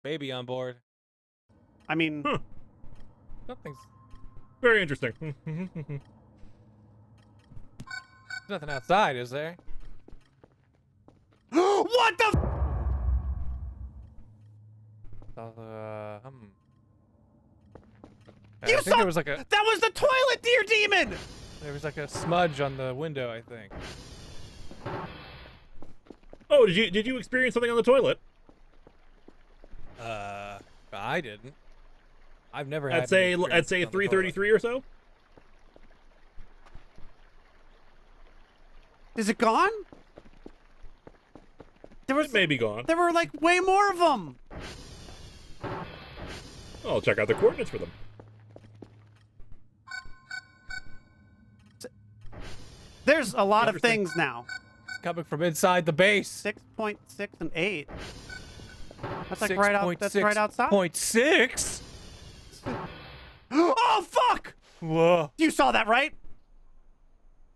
baby on board. I mean, Something's... Very interesting. There's nothing outside, is there? what the? I You think saw there was like a that was the toilet, dear demon. there was like a smudge on the window, I think. Oh, did you experience something on the toilet? I didn't. I've never had. I'd say any experience on the 3:33 or so. Is it gone? It may be gone. There were like way more of them. I'll check out the coordinates for them. There's a lot of things now. It's coming from inside the base. 6.6 and 8. That's like right out. That's right outside. 6.6. Oh fuck! Whoa! You saw that, right?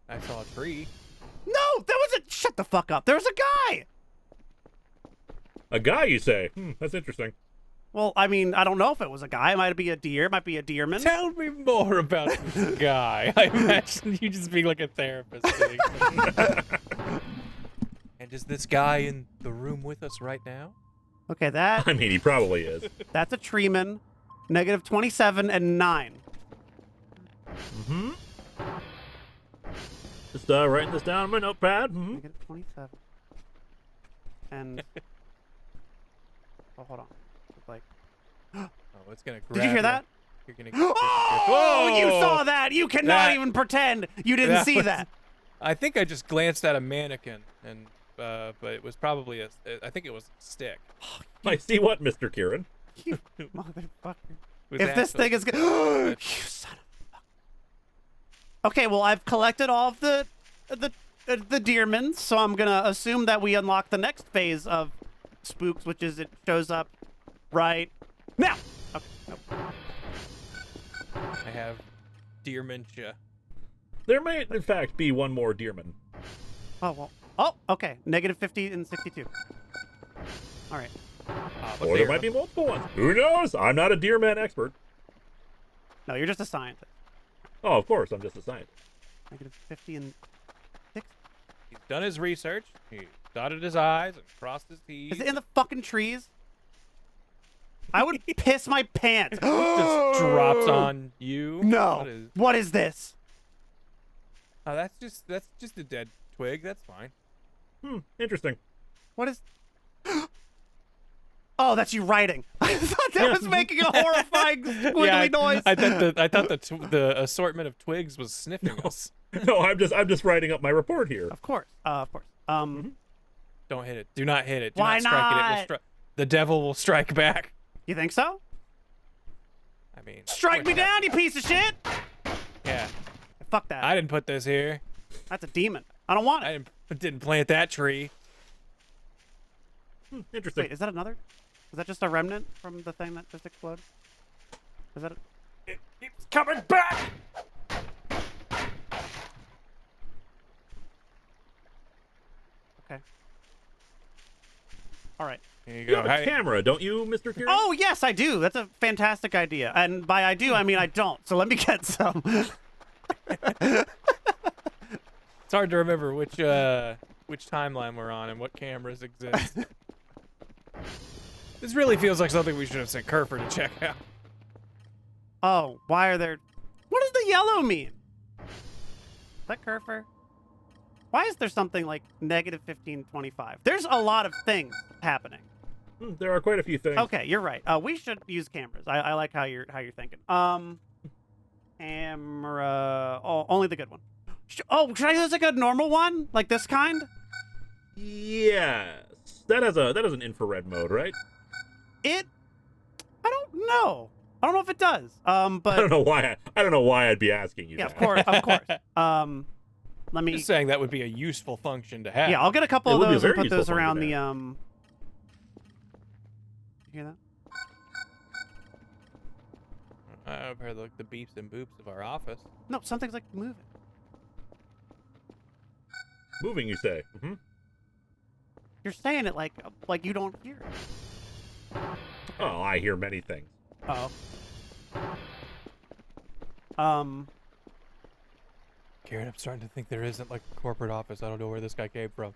I saw a tree. No, there was a. Shut the fuck up. There was a guy. A guy, you say? That's interesting. Well, I mean, I don't know if it was a guy. It might be a deer. It might be a deerman. Tell me more about this guy. I imagine you just being like a therapist. And is this guy in the room with us right now? Okay, that. I mean, he probably is. That's a treeman. Negative 27 and 9. Mm-hmm. Just writing this down on my notepad. Mm-hmm. Negative 27. And. Oh, hold on. It's like. Oh, it's gonna grab Did you hear that? You're gonna. Oh, you saw that! You cannot even pretend you didn't see that. I think I just glanced at a mannequin, and but it was probably I think it was a stick. I see what, Mr. Kieran. You motherfucker. It was If this actually- thing is good. You son of a fuck. Okay, well, I've collected all of the deermen, so I'm gonna assume that we unlock the next phase of spooks, which is it shows up right now. Okay, nope. I have deermentia. There may, in fact, be one more deerman. Oh, well. Oh, okay. Negative 50 and 62. All right. Or there might be multiple ones. Who knows? I'm not a deerman expert. No, you're just a scientist. Oh, of course, I'm just a scientist. Negative 50 and 6. He's done his research. He dotted his I's and crossed his T's. Is it in the fucking trees? I would piss my pants. Just drops on you. No. What is this? Oh, that's just a dead twig. That's fine. Interesting. What is... Oh, that's you writing. I thought that was making a horrifying squiggly noise. I thought the assortment of twigs was sniffing us. No, I'm just writing up my report here. Of course. Don't hit it. Do not hit it. Do Why not strike it. not? The devil will strike back. You think so? I mean, Strike me down, you piece of shit! Yeah. Fuck that. I didn't put this here. That's a demon. I don't want it. I didn't plant that tree. Interesting. Wait, is that another? Is that just a remnant from the thing that just exploded? Is that It keeps coming back. Okay. All right. Here you You go. have a camera, don't you, Mr. Kieran? Oh, yes, I do. That's a fantastic idea. And by I do, I mean I don't. So let me get some. It's hard to remember which timeline we're on and what cameras exist. This really feels like something we should have sent Kerfer to check out. Oh, why are there... What does the yellow mean? Is that Kerfer? Why is there something like negative 1525? There's a lot of things happening. There are quite a few things. Okay, you're right. We should use cameras. I like how you're thinking. Camera. Oh, only the good one. Oh, should I use like a normal one, like this kind? Yes. That has an infrared mode, right? I don't know. I don't know if it does. But I don't know why I'd be asking you. Yeah, that. of course. Let me. Just saying that would be a useful function to have. Yeah, I'll get a couple It of would be a those and very put useful those function around to the have. You hear that? I've heard like the beeps and boops of our office. No, something's like moving. Moving, you say? Mm-hmm. You're saying it like you don't hear it. Oh, I hear many things. Oh. Karen, I'm starting to think there isn't like a corporate office. I don't know where this guy came from.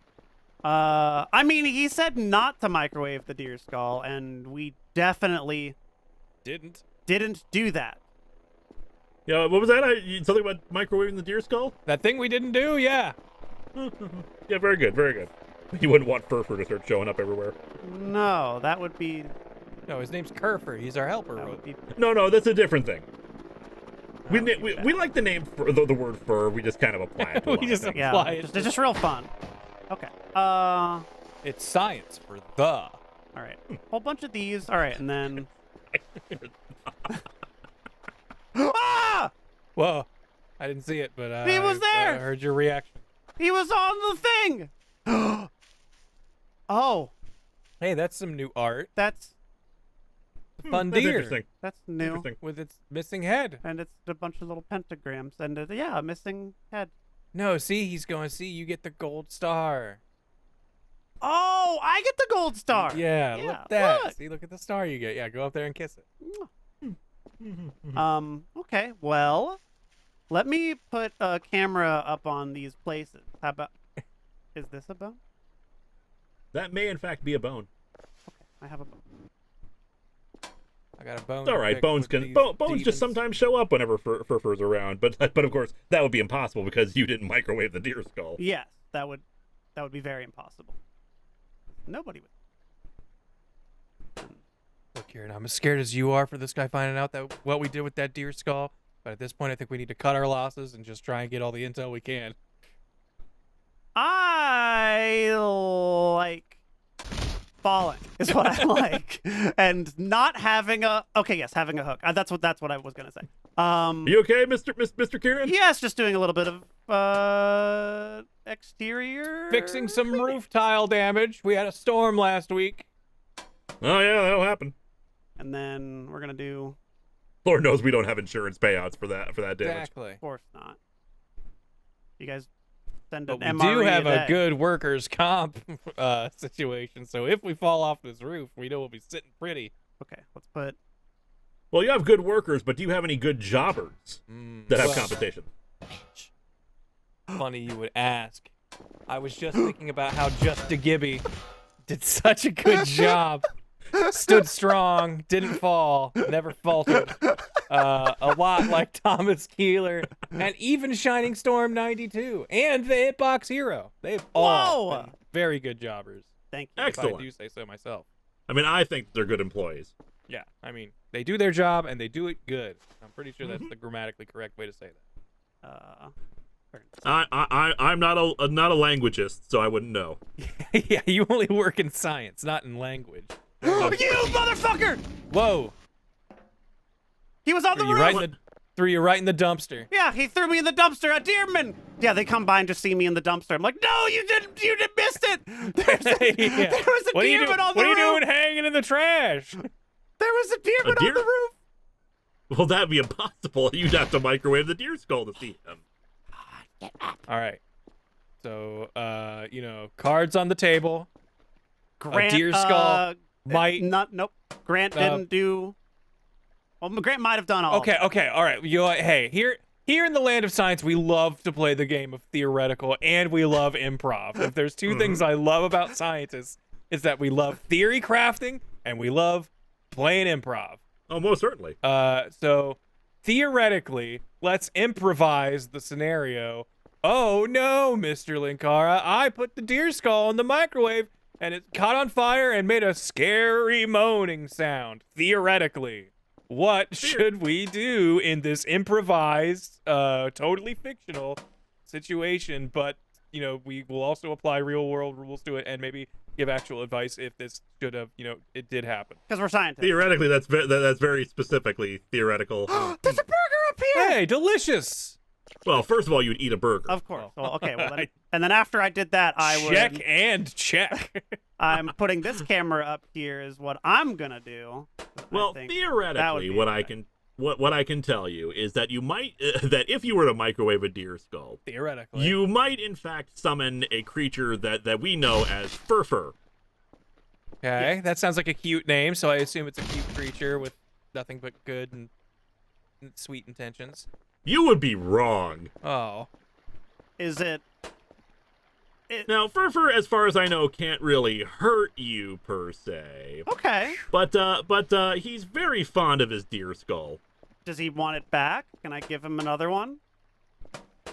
I mean, he said not to microwave the deer skull, and we definitely Didn't. didn't do that. Yeah, what was that? Something about microwaving the deer skull? That thing we didn't do, yeah. Yeah, very good, very good. You wouldn't want Furfur to start showing up everywhere. No, that would be... No, his name's Kerfer. He's our helper. That would be... No, that's a different thing. We that would be we like the name the word fur. We just kind of apply it to a lot We of just things. Yeah, apply it. it's just real fun. Okay. It's science for the. All right. Whole bunch of these. All right, and then... Ah! Whoa. I didn't see it, but He was there! I heard your reaction. He was on the thing! Oh, Hey, that's some new art. that's Fun That's deer interesting. new. Interesting. with its missing head. And it's a bunch of little pentagrams and yeah, a missing head. No, see, he's going, see, you get the gold star. Oh, I get the gold star. Yeah, Yeah, look at that. look. See, look at the star you get. Yeah, go up there and kiss it. Okay, well, let me put a camera up on these places. How about... Is this a bone? That may in fact be a bone. I have a bone. I got a bone. It's all to right. pick Bones with can these bones demons. just sometimes show up whenever Furfur's around, but of course that would be impossible because you didn't microwave the deer skull. Yes, that would be very impossible. Nobody would. Look, Kieran, I'm as scared as you are for this guy finding out that what we did with that deer skull. But at this point, I think we need to cut our losses and just try and get all the intel we can. I like falling is what I like, and not having a. Okay, yes, having a hook. That's what I was gonna say. Are you okay, Mr. Kieran? Yes, just doing a little bit of exterior Fixing some cleaning. roof tile damage. We had a storm last week. Oh yeah, that'll happen. And then we're gonna do. Lord knows we don't have insurance payouts for that damage. Exactly. Of course not. You guys send But an we do MRE have a day. good workers' comp situation, so if we fall off this roof, we know we'll be sitting pretty. Okay, let's put. Well, you have good workers, but do you have any good jobbers that have Well, competition? Funny you would ask. I was just thinking about how Just a Gibby did such a good job. Stood strong, didn't fall, never faltered. A lot like Thomas Keeler and even Shining Storm 92 and the Hitbox Hero. They've all Whoa! been very good jobbers, Thank you. if Excellent. I do say so myself. I mean, I think they're good employees. Yeah, I mean, they do their job and they do it good. I'm pretty sure that's the grammatically correct way to say that. I'm not a languagist, so I wouldn't know. Yeah, you only work in science, not in language. You motherfucker! Whoa! He was on the Threw you roof. threw you right in the dumpster. Yeah, he threw me in the dumpster. A deerman. Yeah, they come by and just see me in the dumpster. I'm like, no, you didn't missed it. Yeah. There was a What are you deerman on the What are you roof. doing hanging in the trash? There was a deerman deer? on the roof. Well, that'd be impossible. You'd have to microwave the deer skull to see him. All right. So, cards on the table. Grant, deer skull might. Nope. Grant didn't do. Well, Grant might have done all. Okay. All right. Hey, here in the land of science, we love to play the game of theoretical, and we love improv. If there's two things I love about scientists, it's that we love theory crafting and we love playing improv. Oh, most certainly. So theoretically, let's improvise the scenario. Oh no, Mr. Linkara, I put the deer skull in the microwave and it caught on fire and made a scary moaning sound. Theoretically, what should we do in this improvised, totally fictional situation? But, we will also apply real world rules to it and maybe give actual advice if this should have, it did happen. Because we're scientists. Theoretically, that's very specifically theoretical. There's a burger up here. Hey, delicious. Well, first of all, you'd eat a burger. Of course. Well, okay. Well, then, and then after I did that, I Check would. and check. I'm putting this camera up here. Is what I'm gonna do. Well, I think that would theoretically, be what okay. what I can tell you is that you might that if you were to microwave a deer skull, Theoretically. you might in fact summon a creature that we know as Furfur. Okay, that sounds like a cute name, so I assume it's a cute creature with nothing but good and sweet intentions. You would be wrong. Oh. Is it? Now, Furfur, as far as I know, can't really hurt you per se. Okay. But he's very fond of his deer skull. Does he want it back? Can I give him another one?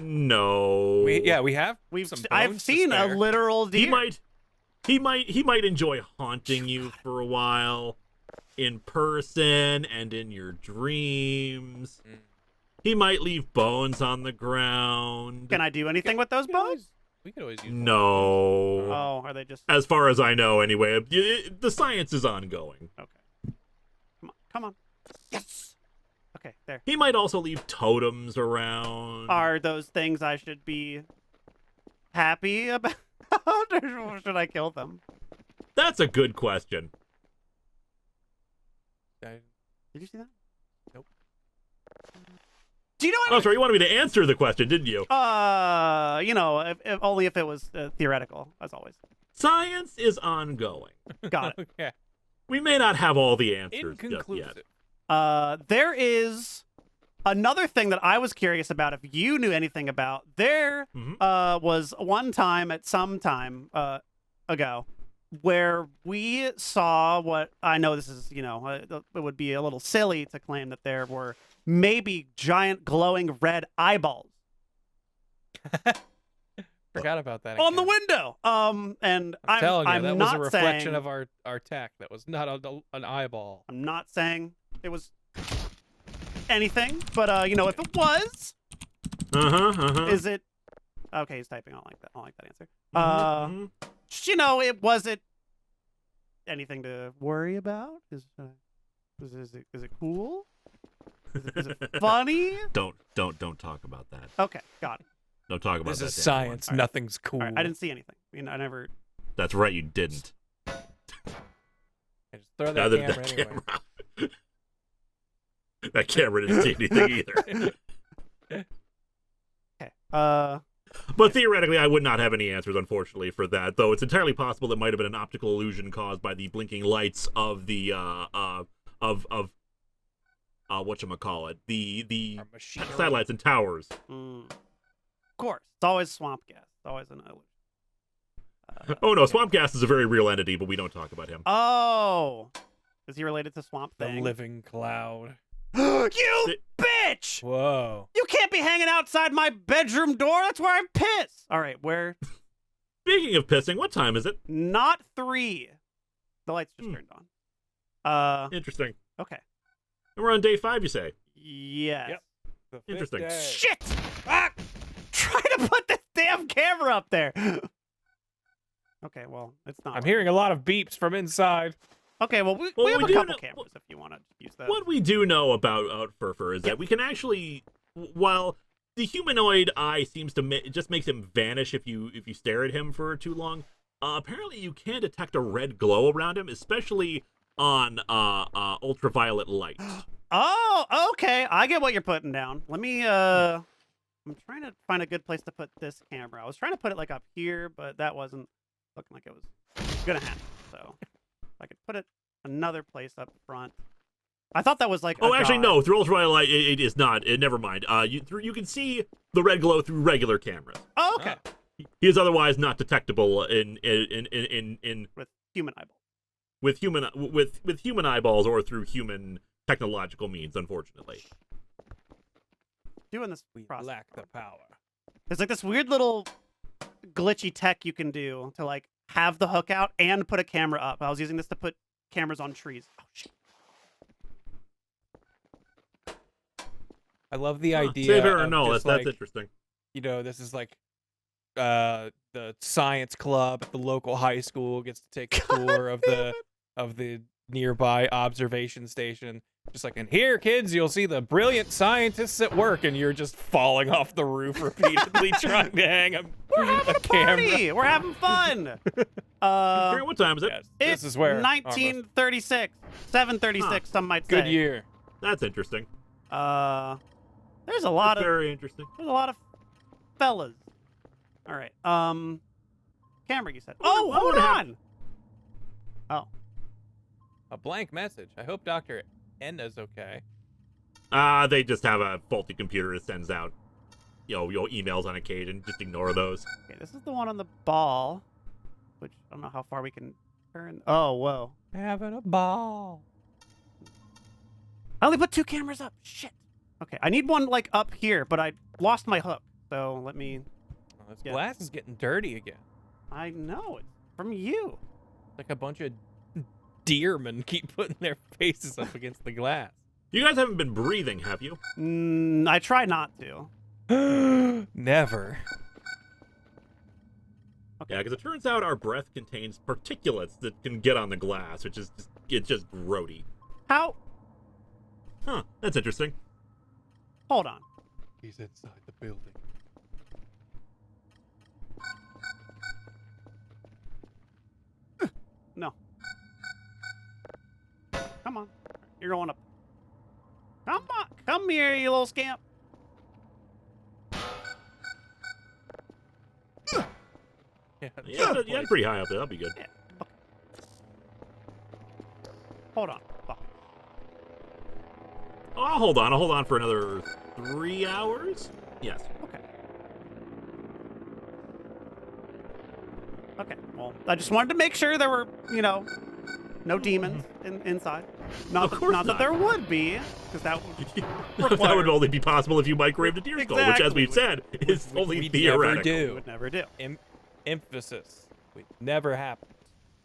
No. We have. Some I've bones to seen a spare. literal deer. He might enjoy haunting you for a while, in person and in your dreams. He might leave bones on the ground. Can I do anything with those bones? We could always use. No. Oh, are they just? As far as I know, anyway. The science is ongoing. Okay. Come on. Yes. Okay, there. He might also leave totems around. Are those things I should be happy about, or should I kill them? That's a good question. Did you see that? Nope. Do you know Oh, sorry, you wanted me to answer the question, didn't you? You know, if only if it was theoretical, as always. Science is ongoing. Got it. Okay. We may not have all the answers just Inconclusive. yet. There is another thing that I was curious about. If you knew anything about, there was one time at some time ago where we saw what I know. This is, you know, it would be a little silly to claim that there were maybe giant glowing red eyeballs Forgot about that. on the again. window. And I'm telling you, I'm that was not a reflection saying, of our tech. That was not an eyeball. I'm not saying it was anything, but you know, if it was, is it? Okay, he's typing. I don't like that. I don't like that answer. You know, it wasn't anything to worry about. Is it cool? Is it funny? Don't talk about that. Okay, got it. Don't talk about This that. is to anyone. science. Nothing's cool. All right, I didn't see anything. I mean, I never. That's right, you didn't. I just throw that Neither camera that anyway. camera. That camera didn't see anything either. Okay. But theoretically, I would not have any answers, unfortunately, for that. Though it's entirely possible it might have been an optical illusion caused by the blinking lights of the whatchamacallit, the Our machinery. satellites and towers. Of course, it's always swamp gas. It's always an illusion. Oh no, swamp gas is a very real entity, but we don't talk about him. Oh, is he related to Swamp The Thing? living cloud. You bitch! Whoa. You can't be hanging outside my bedroom door. That's where I piss. All right, where? Speaking of pissing, what time is it? Not 3. The lights just turned on. Interesting. Okay. And we're on day 5, you say? Yes. Yep. The fifth Interesting. day. Shit! Ah! Trying to put this damn camera up there. Okay, well, it's not. I'm hearing a lot of beeps from inside. Okay, well, we Well, have we a do couple know- cameras if you want to use that. What we do know about Furfur is that we can actually, while the humanoid eye seems to just makes him vanish if you stare at him for too long, apparently you can detect a red glow around him, especially on ultraviolet light. Oh, okay. I get what you're putting down. Let me, I'm trying to find a good place to put this camera. I was trying to put it, like, up here, but that wasn't looking like it was gonna happen, so I could put it another place up front. I thought that was like. Oh, actually, no. Through ultraviolet light, it is not. Never mind. You can see the red glow through regular cameras. Oh, okay. He is otherwise not detectable in With human eyeball. with human eyeballs or through human technological means. Unfortunately, Doing this We process. lack the power. There's like this weird little glitchy tech you can do to like have the hook out and put a camera up. I was using this to put cameras on trees. Oh shit. I love the idea. save it or of no. just, That's like, interesting. You know, this is like the science club at the local high school gets to take a tour of the nearby observation station. Just like, and here, kids, you'll see the brilliant scientists at work, and you're just falling off the roof repeatedly trying to hang We're having a camera. party. We're having fun. Karen, what time is it? Yes, It's this is where 1936, 736. Some might say. good year. That's interesting. There's a lot of Very interesting. there's a lot of fellas. All right. Camera, you said. Oh, what hold would on. Oh. A blank message. I hope Dr. Enna's okay. They just have a faulty computer that sends out, your emails on occasion. Just ignore those. Okay, this is the one on the ball, which I don't know how far we can turn. Oh, whoa. Having a ball. I only put 2 cameras up. Shit. Okay, I need one, like, up here, but I lost my hook. So let me... Oh, this Yeah. glass is getting dirty again. I know. It's from you. Like a bunch of deermen keep putting their faces up against the glass. You guys haven't been breathing, have you? I try not to. Never. Yeah, because it turns out our breath contains particulates that can get on the glass, which is just grody. How? Huh, that's interesting. Hold on. He's inside the building. No. Come on. You're going up. Come on. Come here, you little scamp. Yeah, Yeah, pretty high up there. That'll be good. Yeah. Okay. Hold on. Fuck. Oh, I'll hold on. I'll hold on for another 3 hours. Yes. Okay. Okay. Well, I just wanted to make sure there were, no demons inside. Of course not that not. there would be, because that would That would only be possible if you microwaved a deer skull, which, as we've said, is only we theoretical. never do. would never do. Emphasis. We never happened.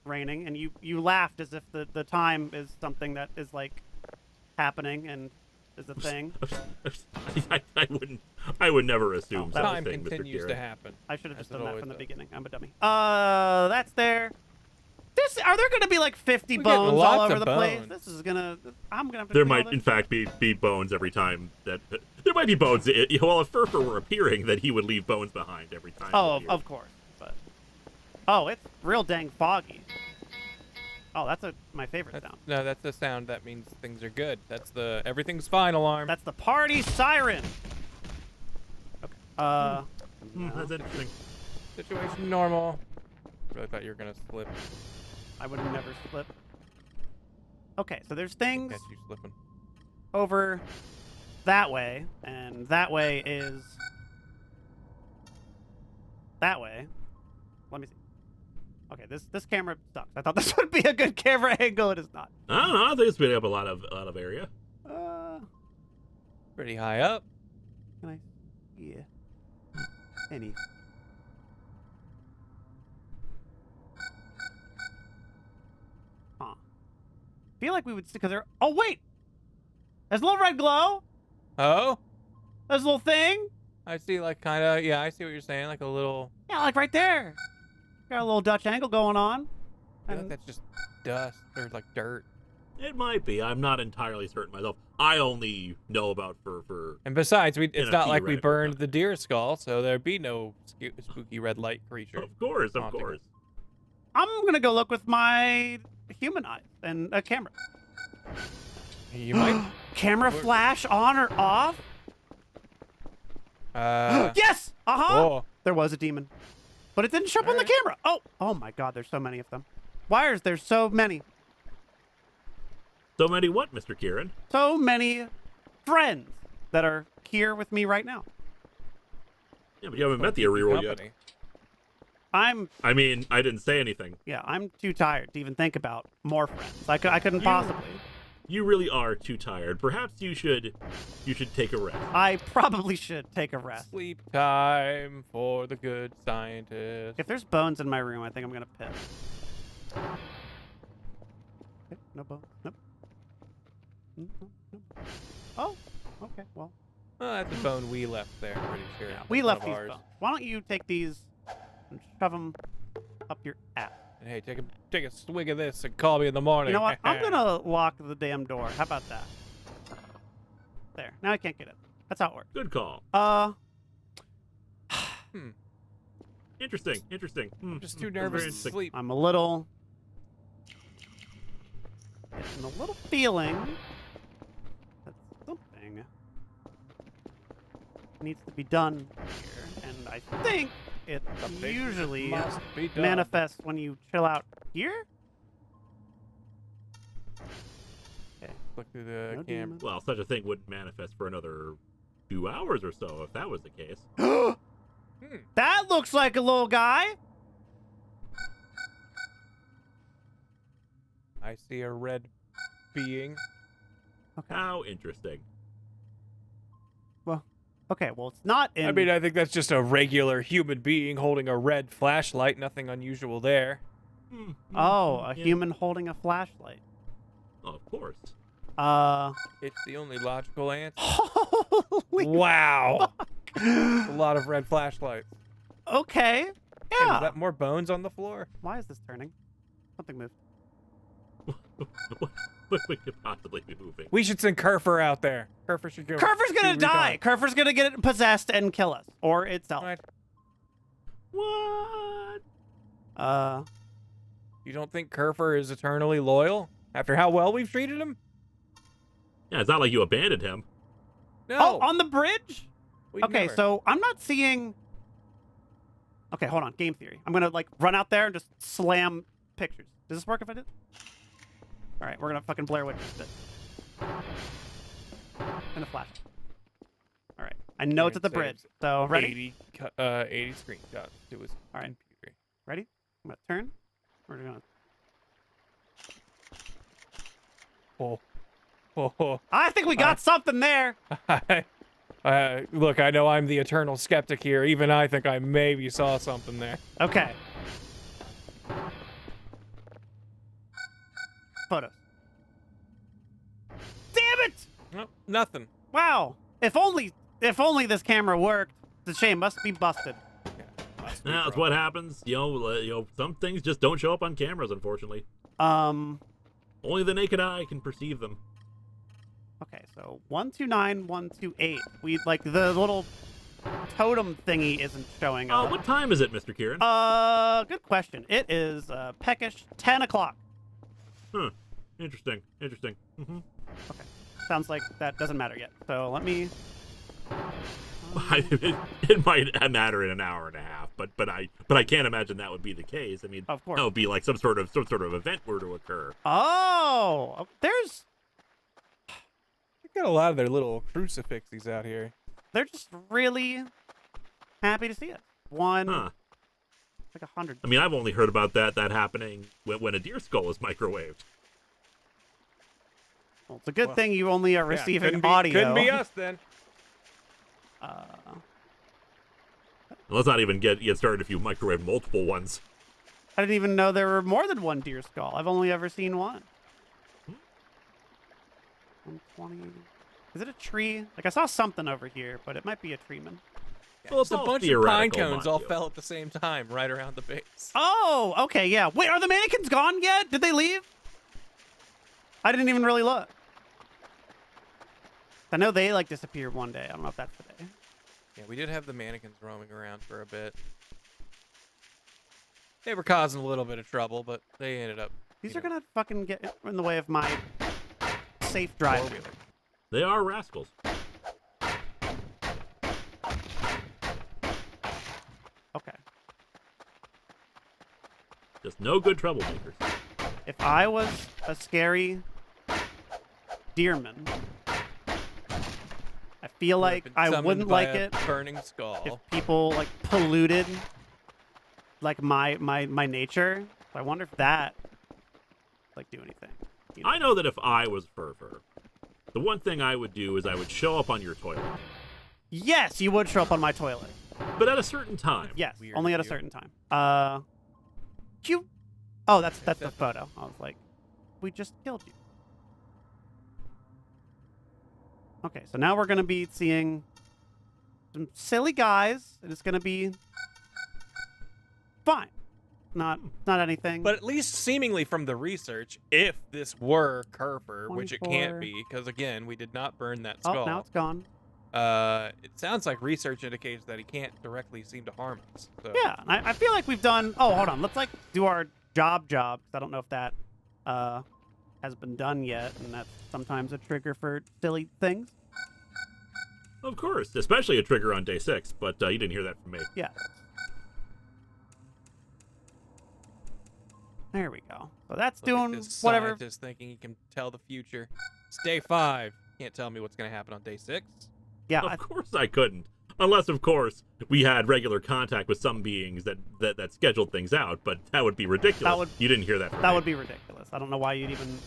Raining, and you laughed as if the time is something that is like happening and is a thing. I would never assume such a Time thing, Mr. continues Kieran. to happen. I should have As just it done that always from the does. beginning. I'm a dummy. That's there. Are there gonna be like 50 We get bones all lots over of the place? bones. This is I'm gonna have to There clean all might, this in fact, be bones every time that there might be bones. Well, if Furfur were appearing, that he would leave bones behind every time. Oh, he of course. But it's real dang foggy. Oh, that's my favorite sound. No, that's the sound that means things are good. That's the everything's fine alarm. That's the party siren. Okay. That's interesting. Situation normal. Really thought you were gonna slip. I would never slip. Okay, so there's things Catch you slipping. over that way, and that way is that way. Let me see. Okay, this camera sucks. I thought this would be a good camera angle. It is not. I don't know. I think it's been up a lot of area. Pretty high up. Can I? Yeah. Any. Huh. Feel like we would because there. Oh wait. There's a little red glow. Oh, There's a little thing. I see. Like kind of. Yeah, I see what you're saying. Like a little. Yeah, like right there. Got a little Dutch angle going on. I feel like that's just dust or like dirt. It might be. I'm not entirely certain myself. I only know about for. And besides, it's a not like we theoretical burned sense. the deer skull, so there'd be no spooky red light creature. Of course, of haunting course. us. I'm gonna go look with my human eyes and a camera. You might. Camera flash on or off? Yes! Whoa. There was a demon. But it didn't show up on the Alright. camera. Oh my god, there's so many of them. Wires, there's so many. So many what, Mr. Kieran? So many friends that are here with me right now. Yeah, but you haven't met the reroll yet. Company. I mean, I didn't say anything. I'm too tired to even think about more friends. I couldn't possibly. You really are too tired. Perhaps you should take a rest. I probably should take a rest. Sleep time for the good scientist. If there's bones in my room, I think I'm gonna piss. Okay, no bones. Nope. Nope. Oh, okay. Well, Oh, that's a bone we left there. I'm pretty sure. we One left of these ours. bones. Why don't you take these and shove them up your ass? And hey, take a swig of this and call me in the morning. You know what? I'm gonna lock the damn door. How about that? There. Now I can't get it. That's how it works. Good call. Interesting. I'm just too That's very nervous to interesting. sleep. I'm a little getting a little feeling that something needs to be done here, and I think it Something usually must be done. manifests when you chill out here. Look through the No camera. demon. Well, such a thing wouldn't manifest for another 2 hours or so if that was the case. That looks like a little guy. I see a red being. Okay. How interesting. Well, okay. Well, it's not in. I mean, I think that's just a regular human being holding a red flashlight. Nothing unusual there. oh, a Yeah. human holding a flashlight. Oh, of course. It's the only logical answer. Holy. Wow. A lot of red flashlights. Okay. Hey, Yeah. was that more bones on the floor? Why is this turning? Something moved. What could possibly be moving? We should send Kerfer out there. Kerfer should go. Kerfer's gonna do die. recon. Kerfer's gonna get possessed and kill us, or itself. Right. What? You don't think Kerfer is eternally loyal after how well we've treated him? Yeah, it's not like you abandoned him. No. Oh, on the bridge? we'd Okay, never. so I'm not seeing. Okay, hold on. Game theory. I'm gonna like run out there and just slam pictures. Does this work if I did? All right, we're gonna fucking Blair Witch this bit. And a flash. All right, I know it's at the bridge. So ready? 80 screenshots to his All right. computer. Ready? I'm gonna turn. We're gonna. Oh. Oh. I think we got something there. Look, I know I'm the eternal skeptic here. Even I think I maybe saw something there. Okay. Photos. Damn it! No, nothing. Wow. If only this camera worked. The shame must be busted. That's what happens. Some things just don't show up on cameras, unfortunately. Only the naked eye can perceive them. Okay, so 129, 128. We like the little totem thingy isn't showing up. What time is it, Mr. Kieran? Good question. It is peckish 10 o'clock. Huh. Interesting. Mm-hmm. Okay. Sounds like that doesn't matter yet. So let me. It might matter in an hour and a half, but I can't imagine that would be the case. I mean, Of course. that would be like some sort of event were to occur. Oh, there's. They got a lot of their little crucifixes out here. They're just really happy to see us. One, Huh. like 100. I mean, I've only heard about that happening when a deer skull is microwaved. Well, it's a good Well, thing you only are Yeah, receiving couldn't be- audio. Couldn't be us then. Let's not even get started if you microwave multiple ones. I didn't even know there were more than one deer skull. I've only ever seen one. 120. Is it a tree? Like I saw something over here, but it might be a treeman. Well, It's a all bunch of pine theoretical, cones mind all you. fell at the same time right around the base. Oh, okay, yeah. Wait, are the mannequins gone yet? Did they leave? I didn't even really look. I know they like disappeared one day. I don't know if that's today. Yeah, we did have the mannequins roaming around for a bit. They were causing a little bit of trouble, but they ended up. These are gonna fucking get in the way of my safe driving. Four-wheeler. They are rascals. Okay. Just no good troublemakers. If I was a scary deerman, I feel like Been I summoned wouldn't by like a it burning skull. if people like polluted like my nature. I wonder if that like do anything. You know? I know that if I was Furfur, the one thing I would do is I would show up on your toilet, Yes, you would show up on my toilet. but at a certain time. Yes, Weird only at a view. certain time. You. Oh, that's the photo. I was like, we just killed you. Okay, so now we're gonna be seeing some silly guys, and it's gonna be fine. Not anything. But at least seemingly from the research, if this were Kerfer, which it 24. can't be, because again, we did not burn that oh, skull. now it's gone. It sounds like research indicates that he can't directly seem to harm us. So. Yeah, I feel like we've done. Oh, hold on. Let's like do our job. 'Cause I don't know if that has been done yet, and that's sometimes a trigger for silly things. Of course, especially a trigger on day 6, but you didn't hear that from me. Yeah. There we go. So that's Look at doing this whatever. scientist thinking he can tell the future. It's day 5. Can't tell me what's gonna happen on day 6. Yeah, Of course I couldn't. Unless, of course, we had regular contact with some beings that scheduled things out, but that would be ridiculous. You didn't hear that from that me. would be ridiculous. I don't know why you'd even.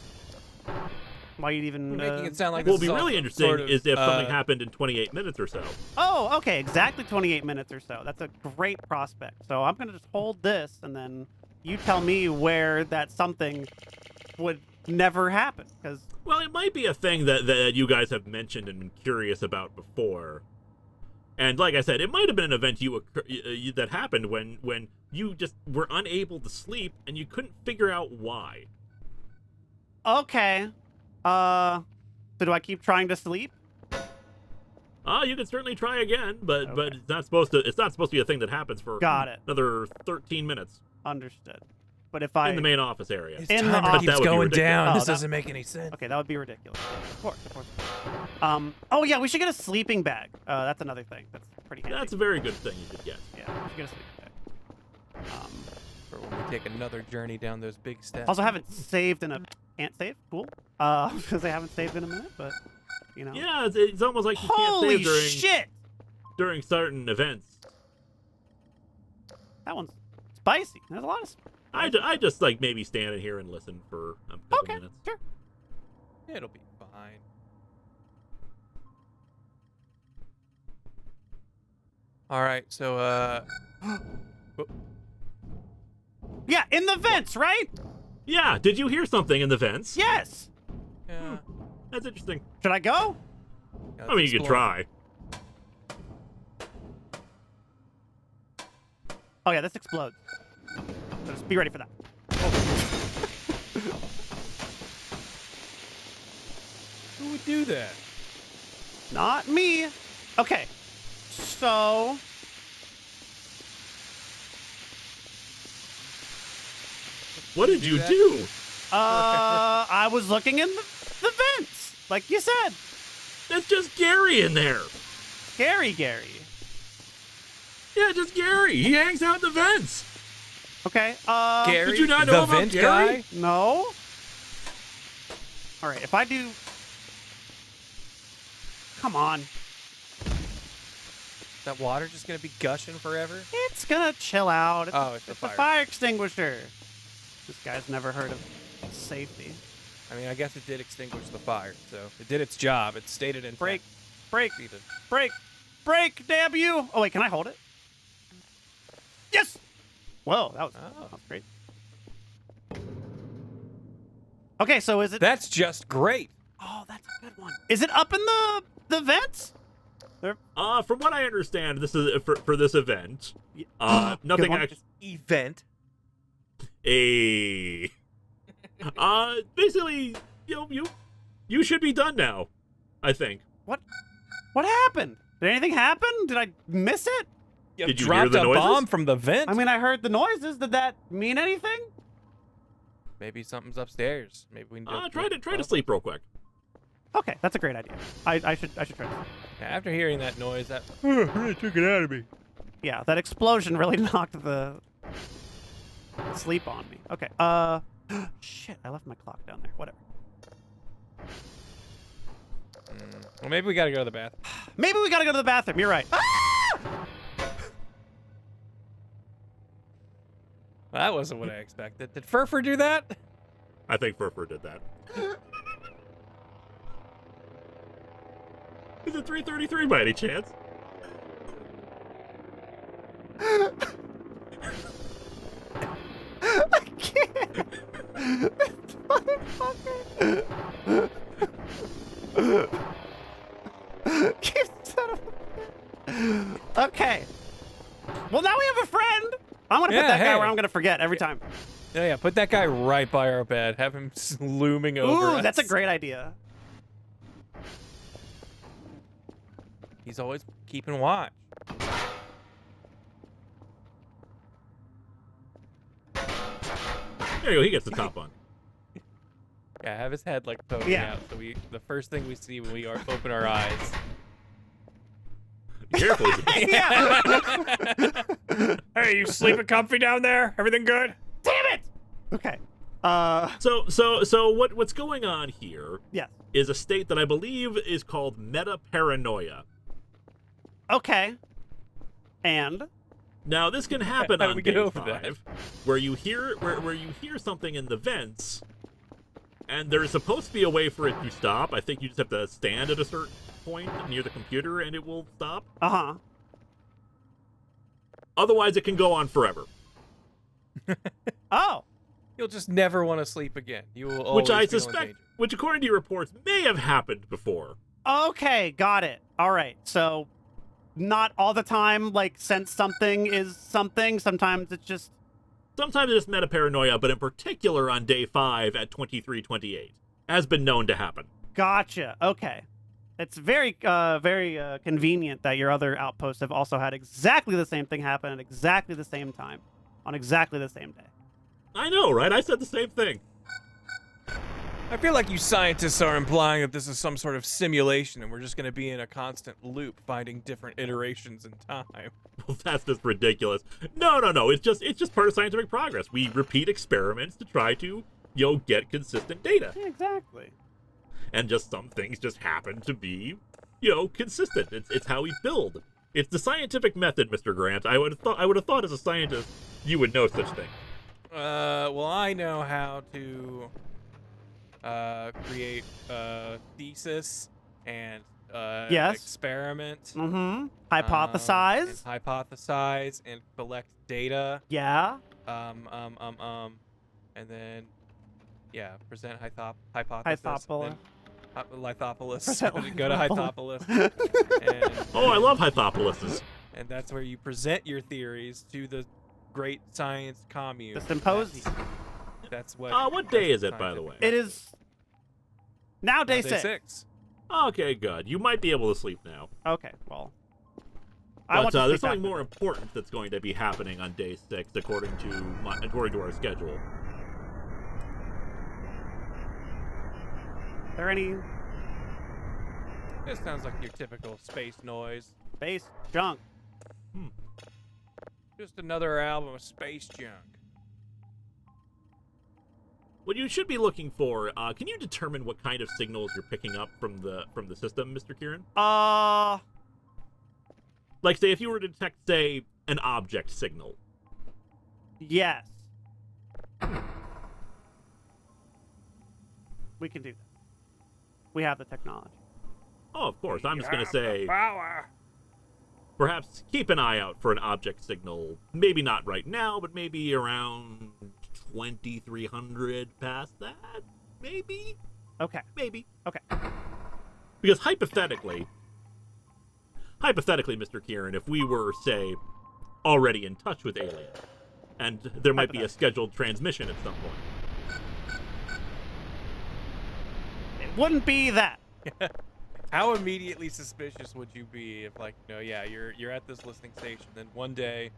You're making it sound like What this would be is all really some interesting sort of, is if something happened in 28 minutes or so. Oh, okay, exactly 28 minutes or so. That's a great prospect. So I'm gonna just hold this, and then you tell me where that something would never happen. Because Well, it might be a thing that you guys have mentioned and been curious about before. And like I said, it might have been an event that happened when you just were unable to sleep and you couldn't figure out why. okay, so do I keep trying to sleep? You can certainly try again, but it's not supposed to be a thing that happens for Got it. another 13 minutes Understood. But if I in the main office area. His in the timer office- keeps That would be going ridiculous. down. Oh, This that- doesn't make any sense. Okay, that would be ridiculous. Of course. Oh yeah, we should get a sleeping bag. That's another thing. That's pretty handy. That's a very good thing you should get. Yeah, we should get a sleeping bag. For when we take another journey down those big steps. Also, haven't saved in a can't save. Cool. Because I haven't saved in a minute, but you know. Yeah, it's almost like you can't Holy save shit! during certain events. That one's spicy. There's a lot of. I just like maybe stand in here and listen for a couple Okay, minutes. sure. It'll be fine. All right, so Yeah, in the vents, right? Yeah, did you hear something in the vents? Yes. yeah. That's interesting. Should I go? Yeah, I mean, you could explore. try. Oh yeah, this explodes. So just be ready for that. Who would do that? Not me. Okay. So What did you that? do? I was looking in the vents, like you said. That's just Gary in there. Scary Gary. Yeah, just Gary. He hangs out in the vents. Okay. Gary, did you not know the about vent Gary? guy? No. All right, if I do. Come on. That water just gonna be gushing forever? It's gonna chill out. It's, Oh, it's the a fire. fire extinguisher. This guy's never heard of safety. I mean, I guess it did extinguish the fire, so it did its job. It stated in Break, break, Even. break, break, damn you! Oh wait, can I hold it? Yes! Whoa, that was great. Okay, so is it? That's just great. Oh, that's a good one. Is it up in the vents? From what I understand, this is for this event. Good Nothing one. actually. Event. Basically, you should be done now. I think. What happened? Did anything happen? Did I miss it? You Did you hear dropped the a noises? bomb from the vent. I mean, I heard the noises. Did that mean anything? Maybe something's upstairs. Maybe we can Try to sleep real quick. Okay, that's a great idea. I should try to. After hearing that noise, that really took it out of me. Yeah, that explosion really knocked the sleep on me. Okay. Shit, I left my clock down there. Whatever. Well, maybe we gotta go to the bathroom. Maybe we gotta go to the bathroom. You're right. Ah! That wasn't what I expected. Did Furfur do that? I think Furfur did that. Is it 3:33 by any chance? I can't. This motherfucker. You son of a- Okay. Well, now we have a friend. I'm gonna put Yeah, that guy hey. where I'm gonna forget every time. Yeah, put that guy right by our bed. Have him looming over Ooh, us. that's a great idea. He's always keeping watch. There you go. He gets the top on. Yeah, have his head like poking Yeah. out. So the first thing we see when we open our eyes. Be careful. Yeah. Hey, you sleeping comfy down there? Everything good? Damn it. Okay. So what's going on here Yes. is a state that I believe is called meta-paranoia. Okay. And Now this can happen How do on we get day over 5, where you hear something in the vents, and there's supposed to be a way for it to stop. I think you just have to stand at a certain point near the computer, and it will stop. uh-huh. Otherwise, it can go on forever. Oh. You'll just never want to sleep again. You will always Which I feel in suspect, danger. which according to your reports, may have happened before. Okay, got it. All right. So not all the time, like, sense something is something. Sometimes it's just... Sometimes it's meta-paranoia, but in particular on day 5 at 23:28 has been known to happen. Gotcha. Okay. It's very convenient that your other outposts have also had exactly the same thing happen at exactly the same time on exactly the same day. I know, right? I said the same thing. I feel like you scientists are implying that this is some sort of simulation and we're just going to be in a constant loop finding different iterations in time. Well, that's just ridiculous. No. It's just part of scientific progress. We repeat experiments to try to, get consistent data. Yeah, exactly. And just some things just happen to be, consistent. It's how we build. It's the scientific method, Mr. Grant. I would have thought as a scientist you would know such things. Well, I know how to create thesis and Yes. experiment. Mm-hmm. Hypothesize. And hypothesize and collect data. Yeah. And then, present hypothesis. Hypopolis. Lithopolis. Present Go to Lithopolis. Hypopolis. and, Oh, I love hypopolises. and that's where you present your theories to the great science commune. The symposium. That's what. What day is it, by the way? It is now day Day 6. Okay, good. You might be able to sleep now. Okay, well. But to there's sleep something after more this. important that's going to be happening on day 6, according to our schedule. Are there any This sounds like your typical space noise. space junk? Just another album of space junk. What you should be looking for, can you determine what kind of signals you're picking up from the system, Mr. Kieran? Like, say, if you were to detect, say, an object signal. Yes. We can do that. We have the technology. Oh, of course. I'm just going to say, Power. perhaps keep an eye out for an object signal. Maybe not right now, but maybe around 2300 past that? Maybe? Okay. Maybe. Okay. Because hypothetically, Mr. Kieran, if we were, say, already in touch with aliens, and there might be a scheduled transmission at some point. It wouldn't be that. How immediately suspicious would you be if, like, you're at this listening station, then one day,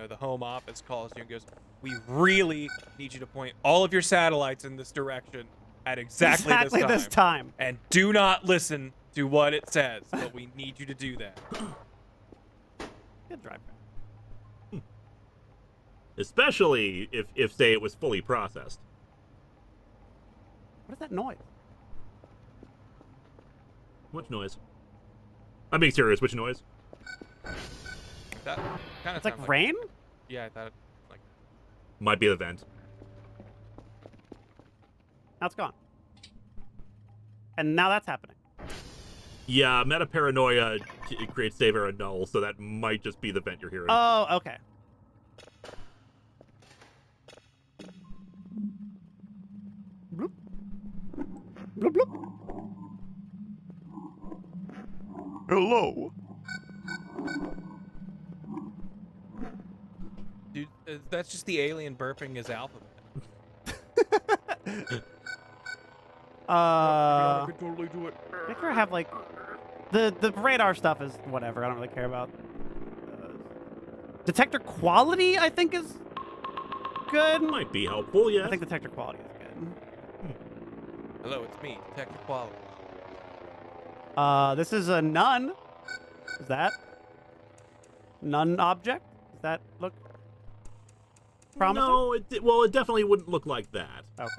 the home office calls you and goes, "We really need you to point all of your satellites in this direction at exactly this time. and do not listen to what it says, but we need you to do that." Good drive back. Especially if say, it was fully processed. What is that noise? Which noise? I'm being serious. Which noise? That kind of It's like rain? Yeah, I thought like Might be the vent. Now it's gone. And now that's happening. Yeah, meta-paranoia creates save error null, so that might just be the vent you're hearing. Oh, okay. Bloop. Bloop, bloop. Hello. dude, that's just the alien burping his alphabet. I could totally do it. think I have like the radar stuff is whatever. I don't really care about. Detector quality, I think, is good. Might be helpful, yeah. I think detector quality is good. Hello, it's me, Detective Quality. This is a none. Is that none object? Does that look? promising? No, well, it definitely wouldn't look like that. Okay.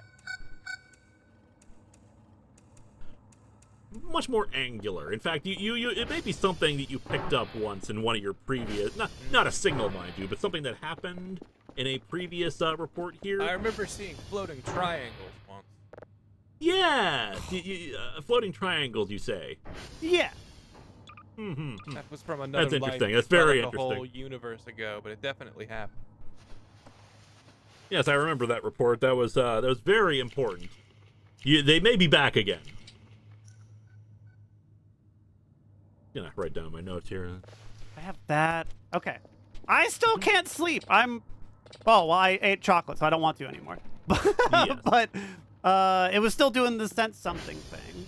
Much more angular. In fact, it may be something that you picked up once in one of your previous, not a signal, mind you, but something that happened in a previous report here. I remember seeing floating triangles once. Yeah, floating triangles, you say? Yeah. Mm-hmm. That was from another That's interesting. life That's very a whole interesting. universe ago, but it definitely happened. Yes, I remember that report. That was very important. They may be back again. Gonna write down my notes here. I have that. Okay. I still can't sleep. Well, I ate chocolate, so I don't want to anymore. Yes. But it was still doing the sense something thing.